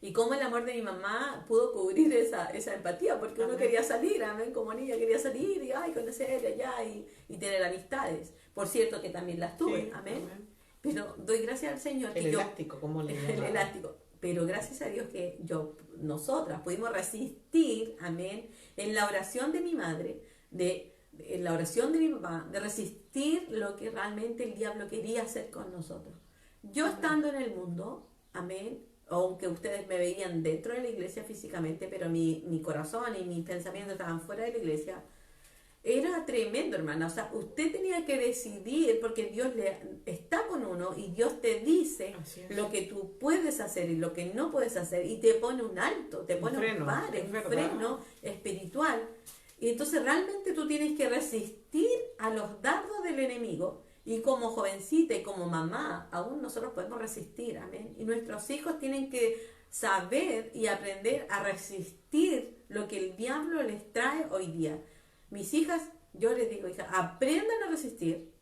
Y cómo el amor de mi mamá pudo cubrir esa empatía, porque uno quería salir, amén, como niña quería salir y conocer allá y tener amistades. Por cierto que también las tuve, sí, amén. Pero doy gracias al Señor. El elástico, ¿cómo le llaman? El elástico. Pero gracias a Dios que nosotras pudimos resistir, amén, en la oración de mi madre, en la oración de mi papá, de resistir lo que realmente el diablo quería hacer con nosotros. Yo estando en el mundo, amén, aunque ustedes me veían dentro de la iglesia físicamente, pero mi corazón y mis pensamientos estaban fuera de la iglesia, era tremendo, hermana. O sea, usted tenía que decidir, porque Dios está con uno y Dios te dice lo que tú puedes hacer y lo que no puedes hacer, y te pone un alto, te pone un freno espiritual. Y entonces realmente tú tienes que resistir a los dardos del enemigo. Y como jovencita y como mamá, aún nosotros podemos resistir, amén. Y nuestros hijos tienen que saber y aprender a resistir lo que el diablo les trae hoy día. Mis hijas, yo les digo, hijas, aprendan a resistir,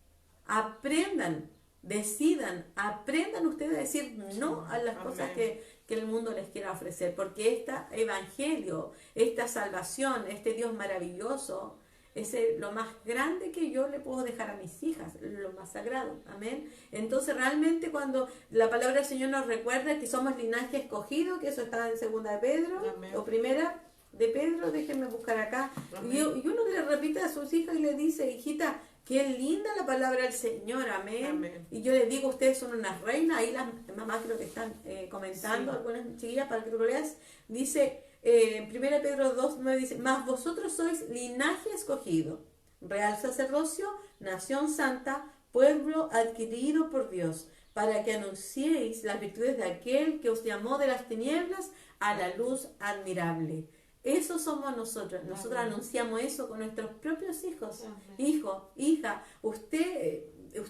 aprendan, decidan, aprendan ustedes a decir no a las cosas que el mundo les quiera ofrecer, porque este evangelio, esta salvación, este Dios maravilloso, es lo más grande que yo le puedo dejar a mis hijas, lo más sagrado, amén. Entonces realmente cuando la palabra del Señor nos recuerda que somos linaje escogido, que eso está en 2 de Pedro, amén, o 1 de Pedro, déjenme buscar acá, y uno le repite a sus hijas y le dice: hijita, qué linda la palabra del Señor, amén, amén. Y yo les digo, ustedes son unas reinas, ahí las mamás creo que están comentando, sí, algunas chiquillas para que tú lo leas, dice: En 1 Pedro 2:9 dice, mas vosotros sois linaje escogido, real sacerdocio, nación santa, pueblo adquirido por Dios, para que anunciéis las virtudes de aquel que os llamó de las tinieblas a la luz admirable. Eso somos nosotros. Nosotros Amén. anunciamos eso con nuestros propios hijos. Amén. Hijo, hija, usted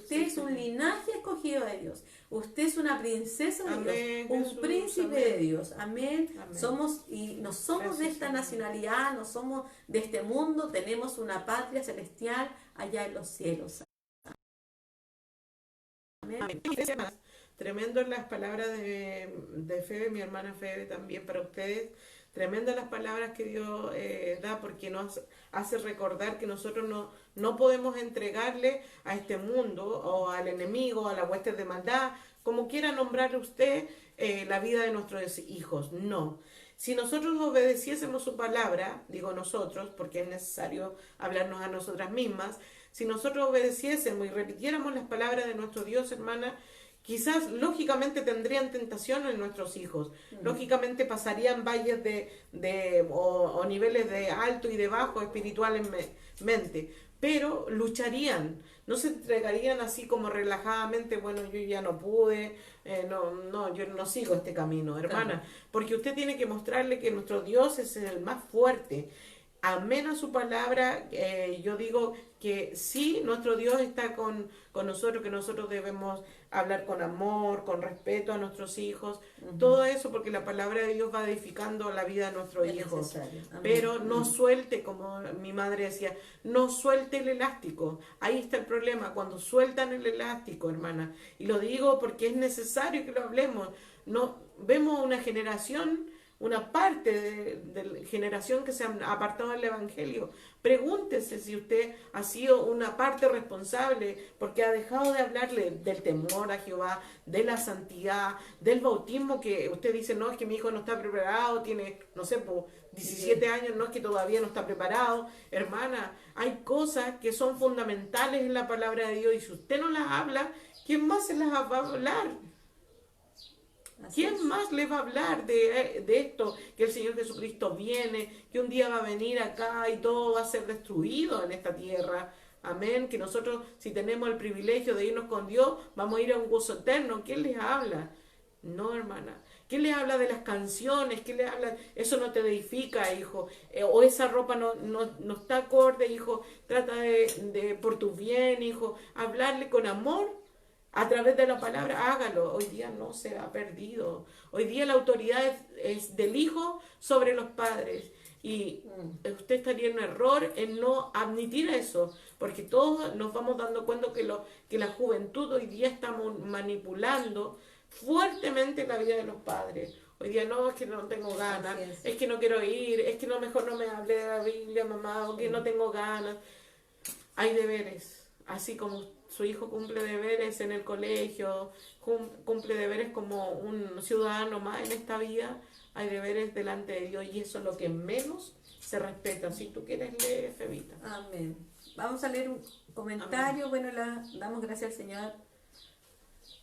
Sí, es un Señor. linaje escogido de Dios. Usted es una princesa de Amén, Dios, un Jesús, príncipe amén. de Dios. Amén. Amén. Somos y no somos de Gracias, esta Señor. nacionalidad, no somos de este mundo, tenemos una patria celestial allá en los cielos. Amén. Amén. Hermanas, tremendo las palabras de Febe, mi hermana Febe también para ustedes. Tremendas las palabras que Dios da porque nos hace recordar que nosotros no podemos entregarle a este mundo o al enemigo, a las huestes de maldad, como quiera nombrarle usted, la vida de nuestros hijos. No. Si nosotros obedeciésemos su palabra, digo nosotros, porque es necesario hablarnos a nosotras mismas, si nosotros obedeciésemos y repitiéramos las palabras de nuestro Dios, hermana, quizás lógicamente tendrían tentación en nuestros hijos, lógicamente pasarían valles o niveles de alto y de bajo espiritualmente, pero lucharían, no se entregarían así como relajadamente, bueno, yo ya no pude, yo no sigo este camino, hermana, porque usted tiene que mostrarle que nuestro Dios es el más fuerte. Amén a su palabra, yo digo que sí, nuestro Dios está con nosotros, que nosotros debemos hablar con amor, con respeto a nuestros hijos, todo eso porque la palabra de Dios va edificando la vida de nuestros Es hijos. necesario. Amén. Pero no suelte, como mi madre decía, no suelte el elástico. Ahí está el problema, cuando sueltan el elástico, hermana. Y lo digo porque es necesario que lo hablemos. No, vemos una generación, una parte de la generación que se ha apartado del Evangelio. Pregúntese si usted ha sido una parte responsable porque ha dejado de hablarle del temor a Jehová, de la santidad, del bautismo, que usted dice, no, es que mi hijo no está preparado, tiene, no sé, 17 años, no es que todavía no está preparado. Hermana, hay cosas que son fundamentales en la palabra de Dios y si usted no las habla, ¿quién más se las va a hablar? Así ¿Quién es. más le va a hablar de esto? Que el Señor Jesucristo viene, que un día va a venir acá y todo va a ser destruido en esta tierra. Amén. Que nosotros, si tenemos el privilegio de irnos con Dios, vamos a ir a un gozo eterno. ¿Quién les habla? No, hermana. ¿Quién les habla de las canciones? ¿Quién les habla? Eso no te edifica, hijo. O esa ropa no está acorde, hijo. Trata por tu bien, hijo. Hablarle con amor. A través de la palabra, hágalo. Hoy día no se ha perdido. Hoy día la autoridad es del hijo sobre los padres. Y usted estaría en un error en no admitir eso, porque todos nos vamos dando cuenta que la juventud hoy día estamos manipulando fuertemente la vida de los padres. Hoy día no, es que no tengo ganas, Así es. es que no quiero ir, es que no, mejor no me hable de la Biblia, mamá, o que no tengo ganas. Hay deberes, así como su hijo cumple deberes en el colegio, cumple deberes como un ciudadano más en esta vida, hay deberes delante de Dios y eso es lo que menos se respeta. Si tú quieres leer, Febita. Amén. Vamos a leer un comentario. Bueno, damos gracias al Señor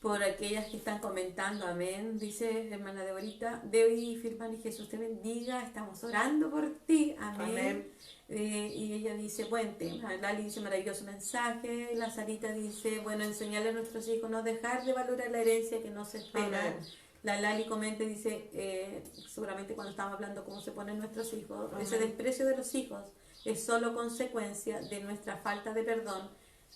por aquellas que están comentando. Amén. Dice hermana Deborita, Debbie Firmani, Jesús te bendiga. Estamos orando por ti. Amén. Amén. Y ella dice, buen tema. Lali dice, maravilloso mensaje. La Sarita dice, bueno, enseñarle a nuestros hijos no dejar de valorar la herencia que nos espera. Amén. La Lali comenta y dice, seguramente cuando estamos hablando cómo se ponen nuestros hijos, Amén. ese desprecio de los hijos es solo consecuencia de nuestra falta de perdón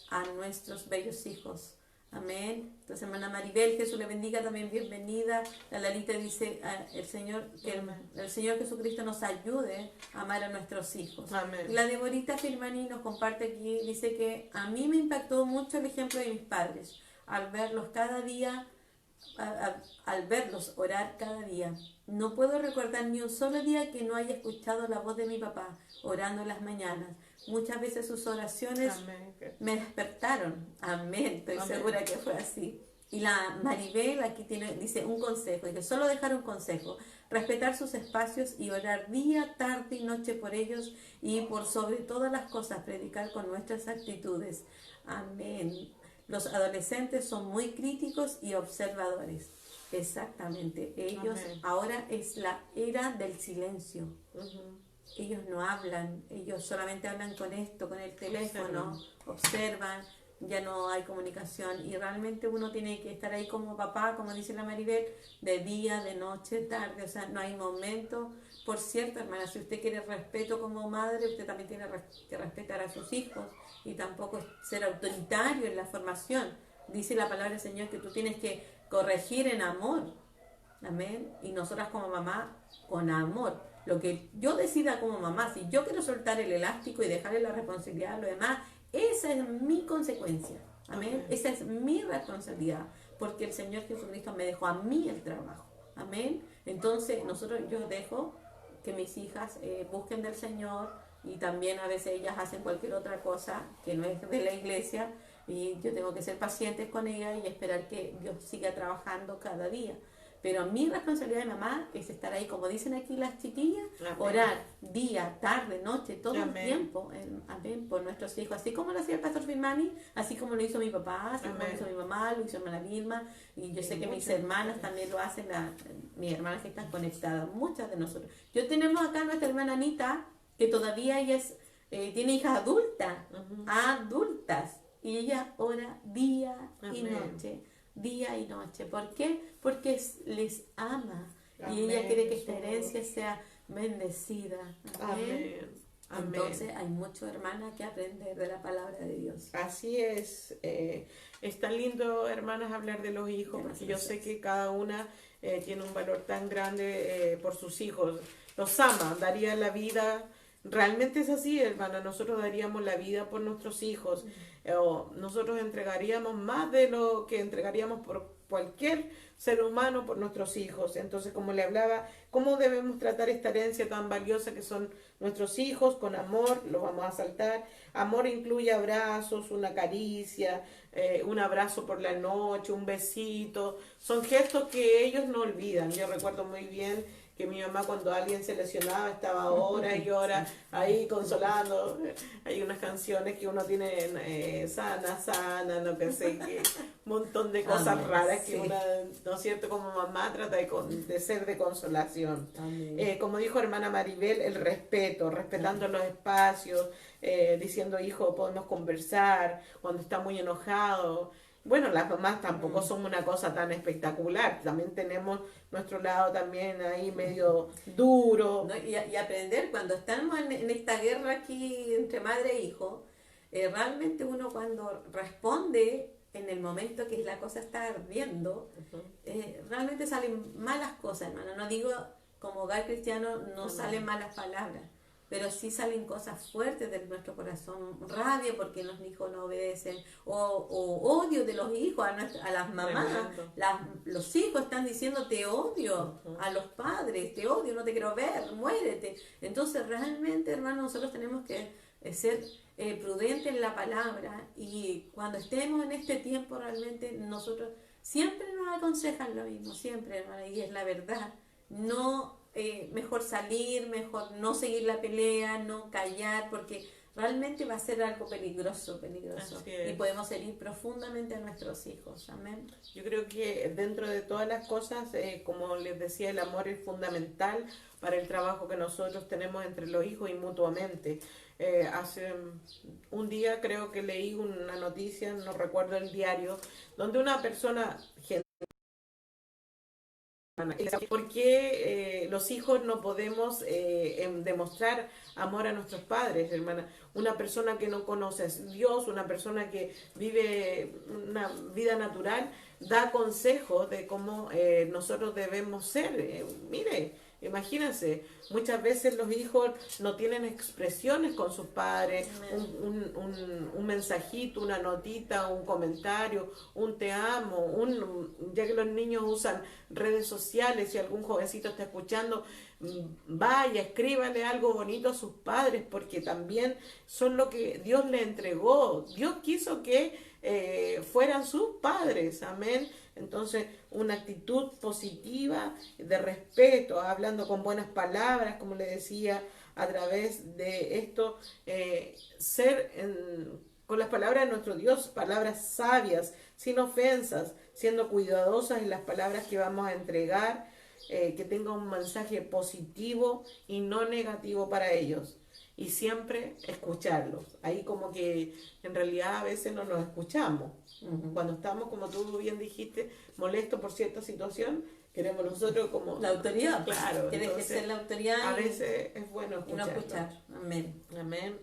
a nuestros bellos hijos. Amén. Entonces, hermana Maribel, Jesús le bendiga, también bienvenida. La Lalita dice, el Señor, que el Señor Jesucristo nos ayude a amar a nuestros hijos. Amén. La Deborita Firmani nos comparte aquí, dice que a mí me impactó mucho el ejemplo de mis padres, al verlos cada día, al verlos orar cada día. No puedo recordar ni un solo día que no haya escuchado la voz de mi papá orando en las mañanas. Muchas veces sus oraciones Amén. me despertaron. Amén, estoy Amén. segura que fue así. Y la Maribel aquí dice un consejo, dice solo dejar un consejo, respetar sus espacios y orar día, tarde y noche por ellos y por sobre todas las cosas predicar con nuestras actitudes. Amén. Los adolescentes son muy críticos y observadores. Exactamente. Ellos Amén. ahora es la era del silencio. Ujú. Ellos no hablan, ellos solamente hablan con esto, con el teléfono, observan, ya no hay comunicación y realmente uno tiene que estar ahí como papá, como dice la Maribel, de día, de noche, tarde, o sea, no hay momento. Por cierto, hermana, si usted quiere respeto como madre, usted también tiene que respetar a sus hijos y tampoco ser autoritario en la formación. Dice la palabra del Señor que tú tienes que corregir en amor. Amén. Y nosotras como mamá, con amor. Lo que yo decida como mamá, si yo quiero soltar el elástico y dejarle la responsabilidad a lo demás, esa es mi consecuencia. Amén. Amén. Esa es mi responsabilidad. Porque el Señor Jesucristo me dejó a mí el trabajo. Amén. Entonces, yo dejo que mis hijas busquen del Señor y también a veces ellas hacen cualquier otra cosa que no es de la iglesia y yo tengo que ser paciente con ellas y esperar que Dios siga trabajando cada día. Pero mi responsabilidad de mamá es estar ahí, como dicen aquí las chiquillas, Amén. orar día, tarde, noche, todo el Amén. tiempo, amén, por nuestros hijos. Así como lo hacía el pastor Firmani, así como lo hizo mi papá, así como lo Amén. hizo mi mamá, lo hizo mi hermana Vilma, y yo Y sé que mis muchas hermanas mujeres. también lo hacen, mis hermanas que están conectadas, muchas de nosotros. Yo tenemos acá a nuestra hermana Anita, que todavía ella tiene hijas Ujú. adultas, y ella ora día y Amén. noche, día y noche. ¿Por qué? Porque les ama y ella Amén, quiere que esta Jesús. herencia sea bendecida. Amén. Amén. Amén. Entonces hay mucho, hermana, que aprender de la palabra de Dios. Así es. Es tan lindo, hermanas, hablar de los hijos, porque yo sé que cada una tiene un valor tan grande por sus hijos. Los ama, daría la vida. Realmente es así, hermana. Nosotros daríamos la vida por nuestros hijos. O nosotros entregaríamos más de lo que entregaríamos por cualquier ser humano por nuestros hijos. Entonces, como le hablaba, ¿cómo debemos tratar esta herencia tan valiosa que son nuestros hijos? Con amor, los vamos a saltar. Amor incluye abrazos, una caricia, un abrazo por la noche, un besito. Son gestos que ellos no olvidan. Yo recuerdo muy bien que mi mamá cuando alguien se lesionaba estaba horas y horas ahí consolando. Hay unas canciones que uno tiene, sana, sana, no que sé qué, un montón de cosas Amén, raras que sí. una, ¿no es cierto?, como mamá trata de ser de consolación. Amén. Como dijo hermana Maribel, el respeto, respetando los espacios, diciendo, hijo, podemos conversar cuando está muy enojado. Bueno, las mamás tampoco son una cosa tan espectacular, también tenemos nuestro lado también ahí medio duro. ¿No? Y aprender cuando estamos en esta guerra aquí entre madre e hijo, realmente uno cuando responde en el momento que la cosa está ardiendo, Ujú. realmente salen malas cosas, hermano. No digo como hogar cristiano no salen malas palabras, pero sí salen cosas fuertes de nuestro corazón, rabia porque los hijos no obedecen, o odio de los hijos a las mamás. Tremendo. Los hijos están diciendo te odio, a los padres te odio, no te quiero ver, muérete. Entonces realmente, hermano, nosotros tenemos que ser prudentes en la palabra y cuando estemos en este tiempo realmente nosotros siempre nos aconsejan lo mismo, siempre, hermano, y es la verdad. No, mejor salir, mejor no seguir la pelea, no callar, porque realmente va a ser algo peligroso, peligroso. Así es. Y podemos herir profundamente a nuestros hijos. Amén. Yo creo que dentro de todas las cosas, como les decía, el amor es fundamental para el trabajo que nosotros tenemos entre los hijos y mutuamente. Hace un día creo que leí una noticia, no recuerdo el diario, donde una persona, ¿por qué los hijos no podemos demostrar amor a nuestros padres, hermana? Una persona que no conoce a Dios, una persona que vive una vida natural, da consejos de cómo nosotros debemos ser. Mire, imagínense, muchas veces los hijos no tienen expresiones con sus padres, un mensajito, una notita, un comentario, un te amo, ya que los niños usan redes sociales, si algún jovencito está escuchando, vaya, escríbale algo bonito a sus padres, porque también son lo que Dios le entregó. Dios quiso que fueran sus padres, amén. Entonces, una actitud positiva de respeto, hablando con buenas palabras, como le decía, a través de esto, ser con las palabras de nuestro Dios, palabras sabias, sin ofensas, siendo cuidadosas en las palabras que vamos a entregar, que tenga un mensaje positivo y no negativo para ellos. Y siempre escucharlos. Ahí como que en realidad a veces no nos escuchamos. Cuando estamos, como tú bien dijiste, molestos por cierta situación, queremos nosotros como... La autoridad. Claro. Quieres ejercer la autoridad. A veces es bueno y no escuchar. Amén. Amén.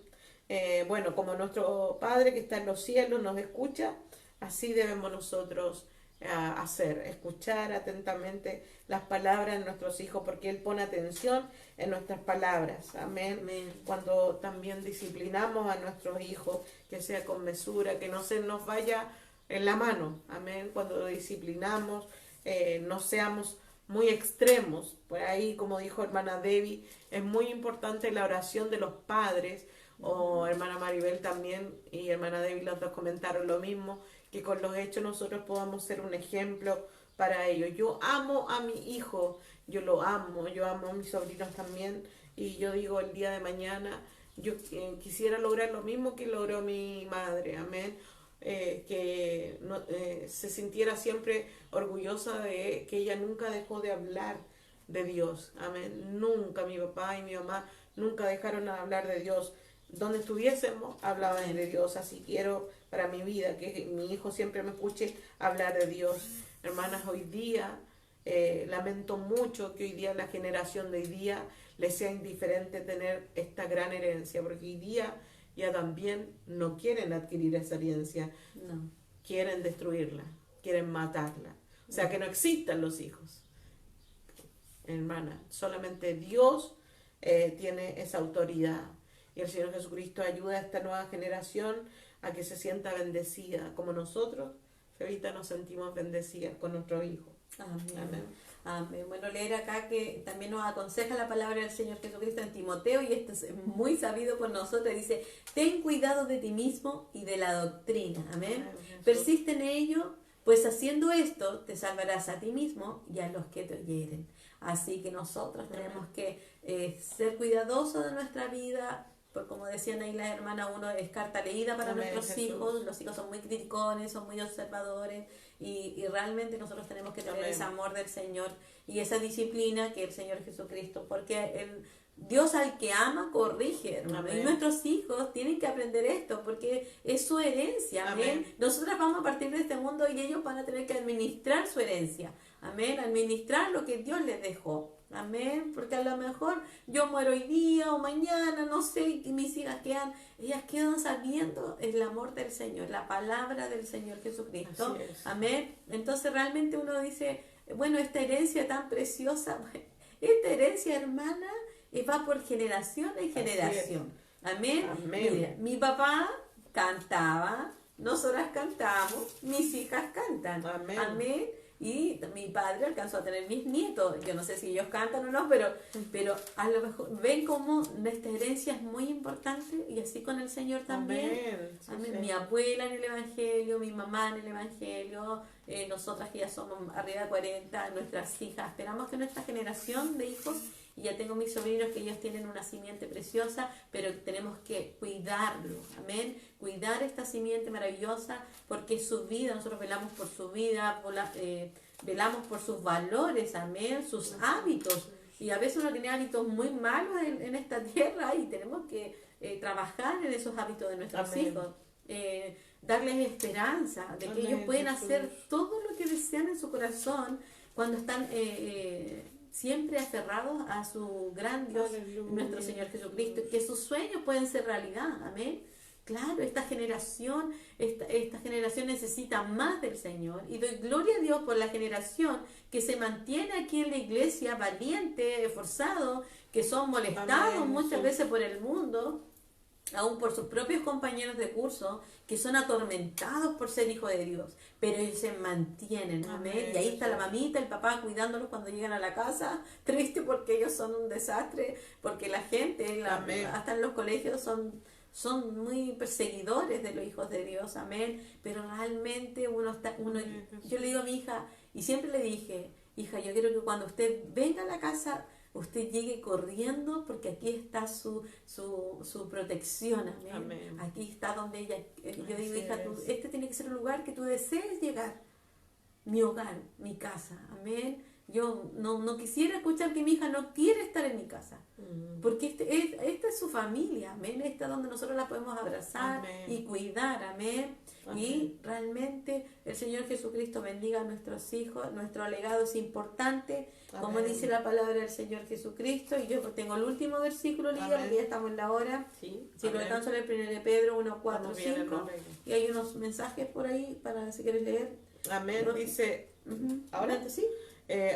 Bueno, como nuestro Padre que está en los cielos nos escucha, así debemos nosotros hacer, escuchar atentamente las palabras de nuestros hijos, porque Él pone atención en nuestras palabras. Amén. Amén. Cuando también disciplinamos a nuestros hijos, que sea con mesura, que no se nos vaya en la mano. Amén. Cuando lo disciplinamos, no seamos muy extremos. Por ahí, como dijo hermana Debbie, es muy importante la oración de los padres, o hermana Maribel también, y hermana Debbie, los dos comentaron lo mismo, que con los hechos nosotros podamos ser un ejemplo para ellos. Yo amo a mi hijo, yo lo amo, yo amo a mis sobrinos también, y yo digo el día de mañana, yo quisiera lograr lo mismo que logró mi madre, amén. Que no, se sintiera siempre orgullosa de que ella nunca dejó de hablar de Dios, amén. Nunca, mi papá y mi mamá nunca dejaron de hablar de Dios. Donde estuviésemos, hablaban de Dios. Así quiero para mi vida que mi hijo siempre me escuche hablar de Dios. Hermanas, hoy día lamento mucho que hoy día la generación de hoy día les sea indiferente tener esta gran herencia, porque hoy día ya también no quieren adquirir esa herencia, No. quieren destruirla, quieren matarla. O sea, que no existan los hijos. Hermana, solamente Dios tiene esa autoridad. Y el Señor Jesucristo ayuda a esta nueva generación a que se sienta bendecida, como nosotros, ahorita nos sentimos bendecidas con nuestros hijos. Amén. Amén. Amén. Bueno, leer acá que también nos aconseja la palabra del Señor Jesucristo en Timoteo, y esto es muy sabido por nosotros. Dice: ten cuidado de ti mismo y de la doctrina. Amén. Amén. Persiste en ello, pues haciendo esto te salvarás a ti mismo y a los que te oyeren. Así que nosotros tenemos que ser cuidadosos de nuestra vida. Pues como decían ahí las hermanas, uno es carta leída para Amén, nuestros Jesús. hijos. Los hijos son muy criticones, son muy observadores, y realmente nosotros tenemos que tener Amén. ese amor del Señor y esa disciplina que el Señor Jesucristo, porque el Dios al que ama corrige, hermano. Amén. Y nuestros hijos tienen que aprender esto porque es su herencia. Amén. Amén. Nosotras vamos a partir de este mundo y ellos van a tener que administrar su herencia. Amén. Administrar lo que Dios les dejó. Amén, porque a lo mejor yo muero hoy día o mañana, no sé, y mis hijas ellas quedan sabiendo el amor del Señor, la palabra del Señor Jesucristo. Así es. Amén. Entonces realmente uno dice, bueno, esta herencia tan preciosa, esta herencia, hermana, va por generación en generación. Amén. Amén. Mira, mi papá cantaba, nosotras cantamos, mis hijas cantan. Amén. Amén. Y mi padre alcanzó a tener mis nietos. Yo no sé si ellos cantan o no, pero a lo mejor ven como nuestra herencia es muy importante, y así con el Señor también. Amén. Sí, Amén. sí. Mi abuela en el Evangelio, mi mamá en el Evangelio, nosotras que ya somos arriba de 40, nuestras hijas. Esperamos que nuestra generación de hijos, y ya tengo mis sobrinos que ellos tienen una simiente preciosa, pero tenemos que cuidarlo. Amén. Cuidar esta simiente maravillosa, porque es su vida. Nosotros velamos por su vida, velamos por sus valores, amén, sus hábitos. Y a veces uno tiene hábitos muy malos en esta tierra, y tenemos que trabajar en esos hábitos de nuestros Amén. hijos. Darles esperanza de que Amén, ellos pueden Jesús. hacer todo lo que desean en su corazón cuando están siempre aferrados a su gran Dios, Aleluya. nuestro Señor Jesucristo, que sus sueños pueden ser realidad. Amén. Claro, esta generación necesita más del Señor, y doy gloria a Dios por la generación que se mantiene aquí en la iglesia, valiente, esforzado, que son molestados Amén, muchas Jesús. veces por el mundo, aún por sus propios compañeros de curso, que son atormentados por ser hijos de Dios, pero ellos se mantienen, amén. Amén, Y ahí está la Jesús. mamita, el papá cuidándolos cuando llegan a la casa, triste porque ellos son un desastre, porque la gente, Amén. hasta en los colegios son muy perseguidores de los hijos de Dios, amén. Pero realmente yo le digo a mi hija, y siempre le dije: hija, yo quiero que cuando usted venga a la casa, usted llegue corriendo porque aquí está su protección, amén. Amén. Aquí está donde ella, yo digo, Así hija, es. este tiene que ser un lugar que tú desees llegar, mi hogar, mi casa, amén. Yo no quisiera escuchar que mi hija no quiere estar en mi casa, porque esta es su familia, amén. Esta es donde nosotros la podemos abrazar Amén. y cuidar, amén. Amén. Y realmente el Señor Jesucristo bendiga a nuestros hijos, nuestro legado es importante, como Amén. dice la palabra del Señor Jesucristo. Y yo tengo el último versículo, Lidia, Amén. porque ya estamos en la hora. Sí, Si lo amén. alcanzo a leer, 1 de Pedro 1, 4, Vamos bien, 5. hermano. Y hay unos mensajes por ahí para si quieres leer. Amén. No. Dice, Ujú. ¿ahora? Adelante, sí.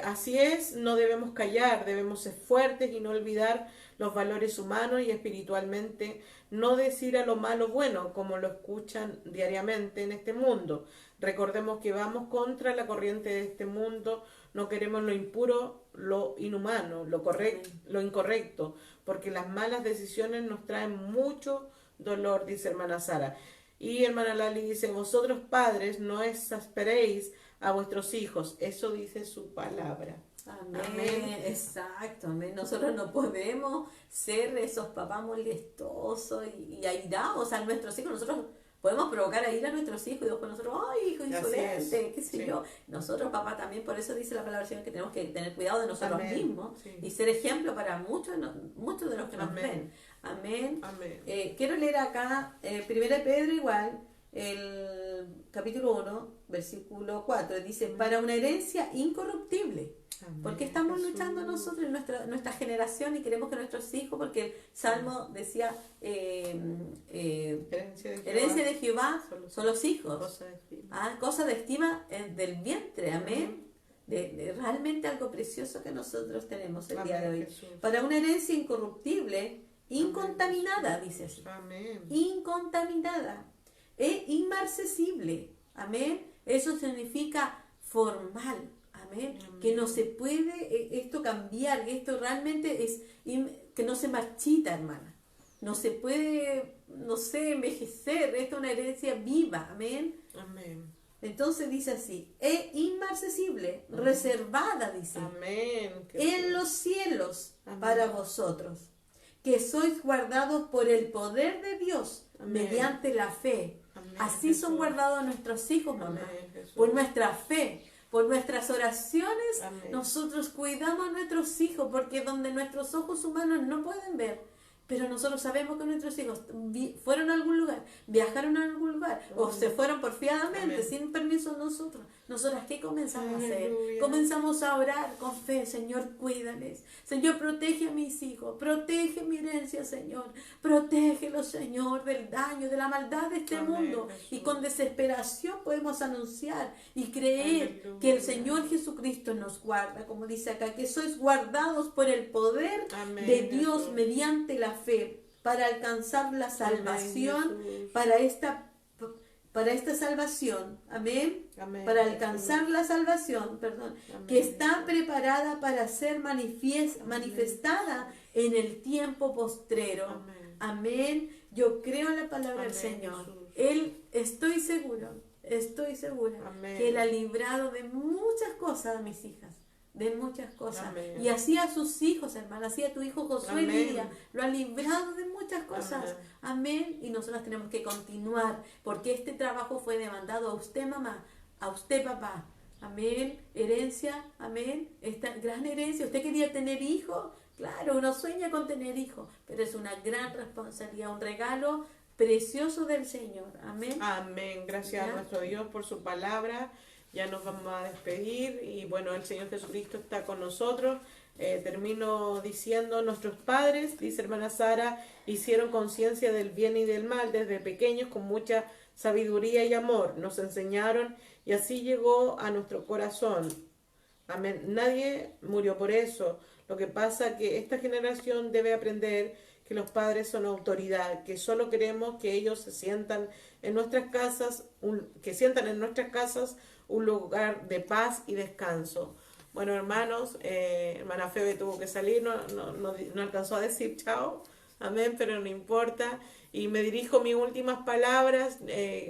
Así es, no debemos callar, debemos ser fuertes y no olvidar los valores humanos y espiritualmente, no decir a lo malo bueno, como lo escuchan diariamente en este mundo. Recordemos que vamos contra la corriente de este mundo, no queremos lo impuro, lo inhumano, lo incorrecto, porque las malas decisiones nos traen mucho dolor, dice hermana Sara. Y hermana Lali dice, vosotros padres no exasperéis a vuestros hijos, eso dice su palabra. Amén. Amén. Exacto, amén. Nosotros no podemos ser esos papás molestosos y airados a nuestros hijos. Nosotros podemos provocar a ira a nuestros hijos y después nosotros, ay, hijo Así insolente, es, qué sé sí. yo. Nosotros, papá, también, por eso dice la palabra del Señor que tenemos que tener cuidado de nosotros Amén. mismos Sí. y ser ejemplo para muchos de los que nos Amén. ven. Amén. Amén. Quiero leer acá, 1 Pedro igual, el capítulo 1, versículo 4, dice, para una herencia incorruptible. Amén. ¿Por qué estamos Jesús. luchando nosotros en nuestra generación y queremos que nuestros hijos, porque el Salmo decía, herencia de Jehová son los hijos, Cosa de estima. cosa de estima del vientre, amén. De realmente algo precioso que nosotros tenemos el día de Amén, hoy. Jesús. Para una herencia incorruptible, incontaminada, dice así. Amén. Incontaminada e inmarcesible, amén. Eso significa formal, amén. Amén. Que no se puede esto cambiar, que esto realmente es que no se marchita, hermana. No se puede, no sé, envejecer. Esto es una herencia viva, amén. Amén. Entonces dice así, inmarcesible, reservada, dice, Amén. en los cielos Amén. para vosotros, que sois guardados por el poder de Dios Amén. mediante la fe. Amén, Así son Jesús. guardados nuestros hijos, mamá, Amén, Jesús. por nuestra fe. Por nuestras oraciones, Amén. nosotros cuidamos a nuestros hijos, porque donde nuestros ojos humanos no pueden ver, pero nosotros sabemos que nuestros hijos fueron a algún lugar, viajaron a algún lugar, o se fueron porfiadamente, Amén. sin permiso de nosotros. Nosotras, ¿qué comenzamos a hacer? Aleluya. Comenzamos a orar con fe. Señor, cuídales. Señor, protege a mis hijos. Protege mi herencia, Señor. Protégelos, Señor, del daño, de la maldad de este Amén, mundo. Jesús. Y con desesperación podemos anunciar y creer Aleluya. que el Señor Jesucristo nos guarda, como dice acá, que sois guardados por el poder Amén, de Dios Jesús. mediante la fe para alcanzar la salvación, Jesús. para esta salvación, amén, Amén, para Jesús. alcanzar la salvación, perdón, Amén, que está Jesús. preparada para ser manifestada en el tiempo postrero. Amén. Amén. Yo creo en la palabra del Amén, Señor. Jesús. Estoy segura Amén. que Él ha librado de muchas cosas a mis hijas. De muchas cosas. Amén. Y así a sus hijos, hermana. Así a tu hijo Josué Amén. Lidia. Lo ha librado de muchas cosas. Amén. Y nosotros tenemos que continuar. Porque este trabajo fue demandado a usted, mamá. A usted, papá. Amén. Herencia. Amén. Esta gran herencia. ¿Usted quería tener hijos? Claro, uno sueña con tener hijos. Pero es una gran responsabilidad. Un regalo precioso del Señor. Amén. Amén. Gracias ¿Ya? a nuestro Dios por su palabra. Ya nos vamos a despedir y bueno, el Señor Jesucristo está con nosotros. Termino diciendo, nuestros padres, dice hermana Sara, hicieron conciencia del bien y del mal desde pequeños con mucha sabiduría y amor. Nos enseñaron y así llegó a nuestro corazón. Amén. Nadie murió por eso. Lo que pasa es que esta generación debe aprender que los padres son autoridad, que solo queremos que ellos se sientan en nuestras casas, que sientan en nuestras casas un lugar de paz y descanso. Bueno, hermanos, hermana Febe tuvo que salir, no alcanzó a decir chao. amén, pero no importa. Y me dirijo mis últimas palabras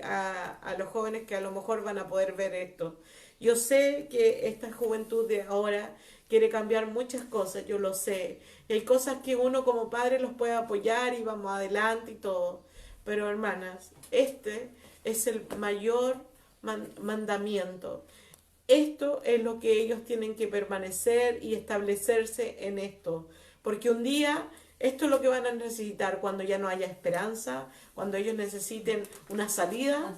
a los jóvenes que a lo mejor van a poder ver esto. Yo sé que esta juventud de ahora quiere cambiar muchas cosas, yo lo sé. Y hay cosas que uno como padre los puede apoyar y vamos adelante y todo. Pero hermanas, este es el mayor mandamiento. Esto es lo que ellos tienen que permanecer y establecerse en esto. Porque un día esto es lo que van a necesitar cuando ya no haya esperanza, cuando ellos necesiten una salida.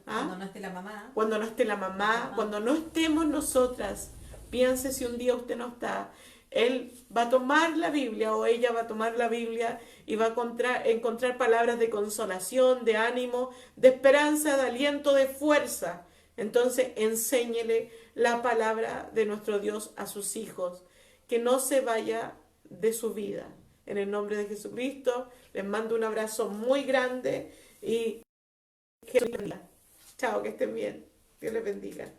Cuando no esté la mamá. Cuando no esté la mamá, cuando no estemos nosotras. Piense si un día usted no está. Él va a tomar la Biblia o ella va a tomar la Biblia y va a encontrar palabras de consolación, de ánimo, de esperanza, de aliento, de fuerza. Entonces enséñele la palabra de nuestro Dios a sus hijos, que no se vaya de su vida. En el nombre de Jesucristo, les mando un abrazo muy grande y que Dios les bendiga. Chao, que estén bien. Dios les bendiga.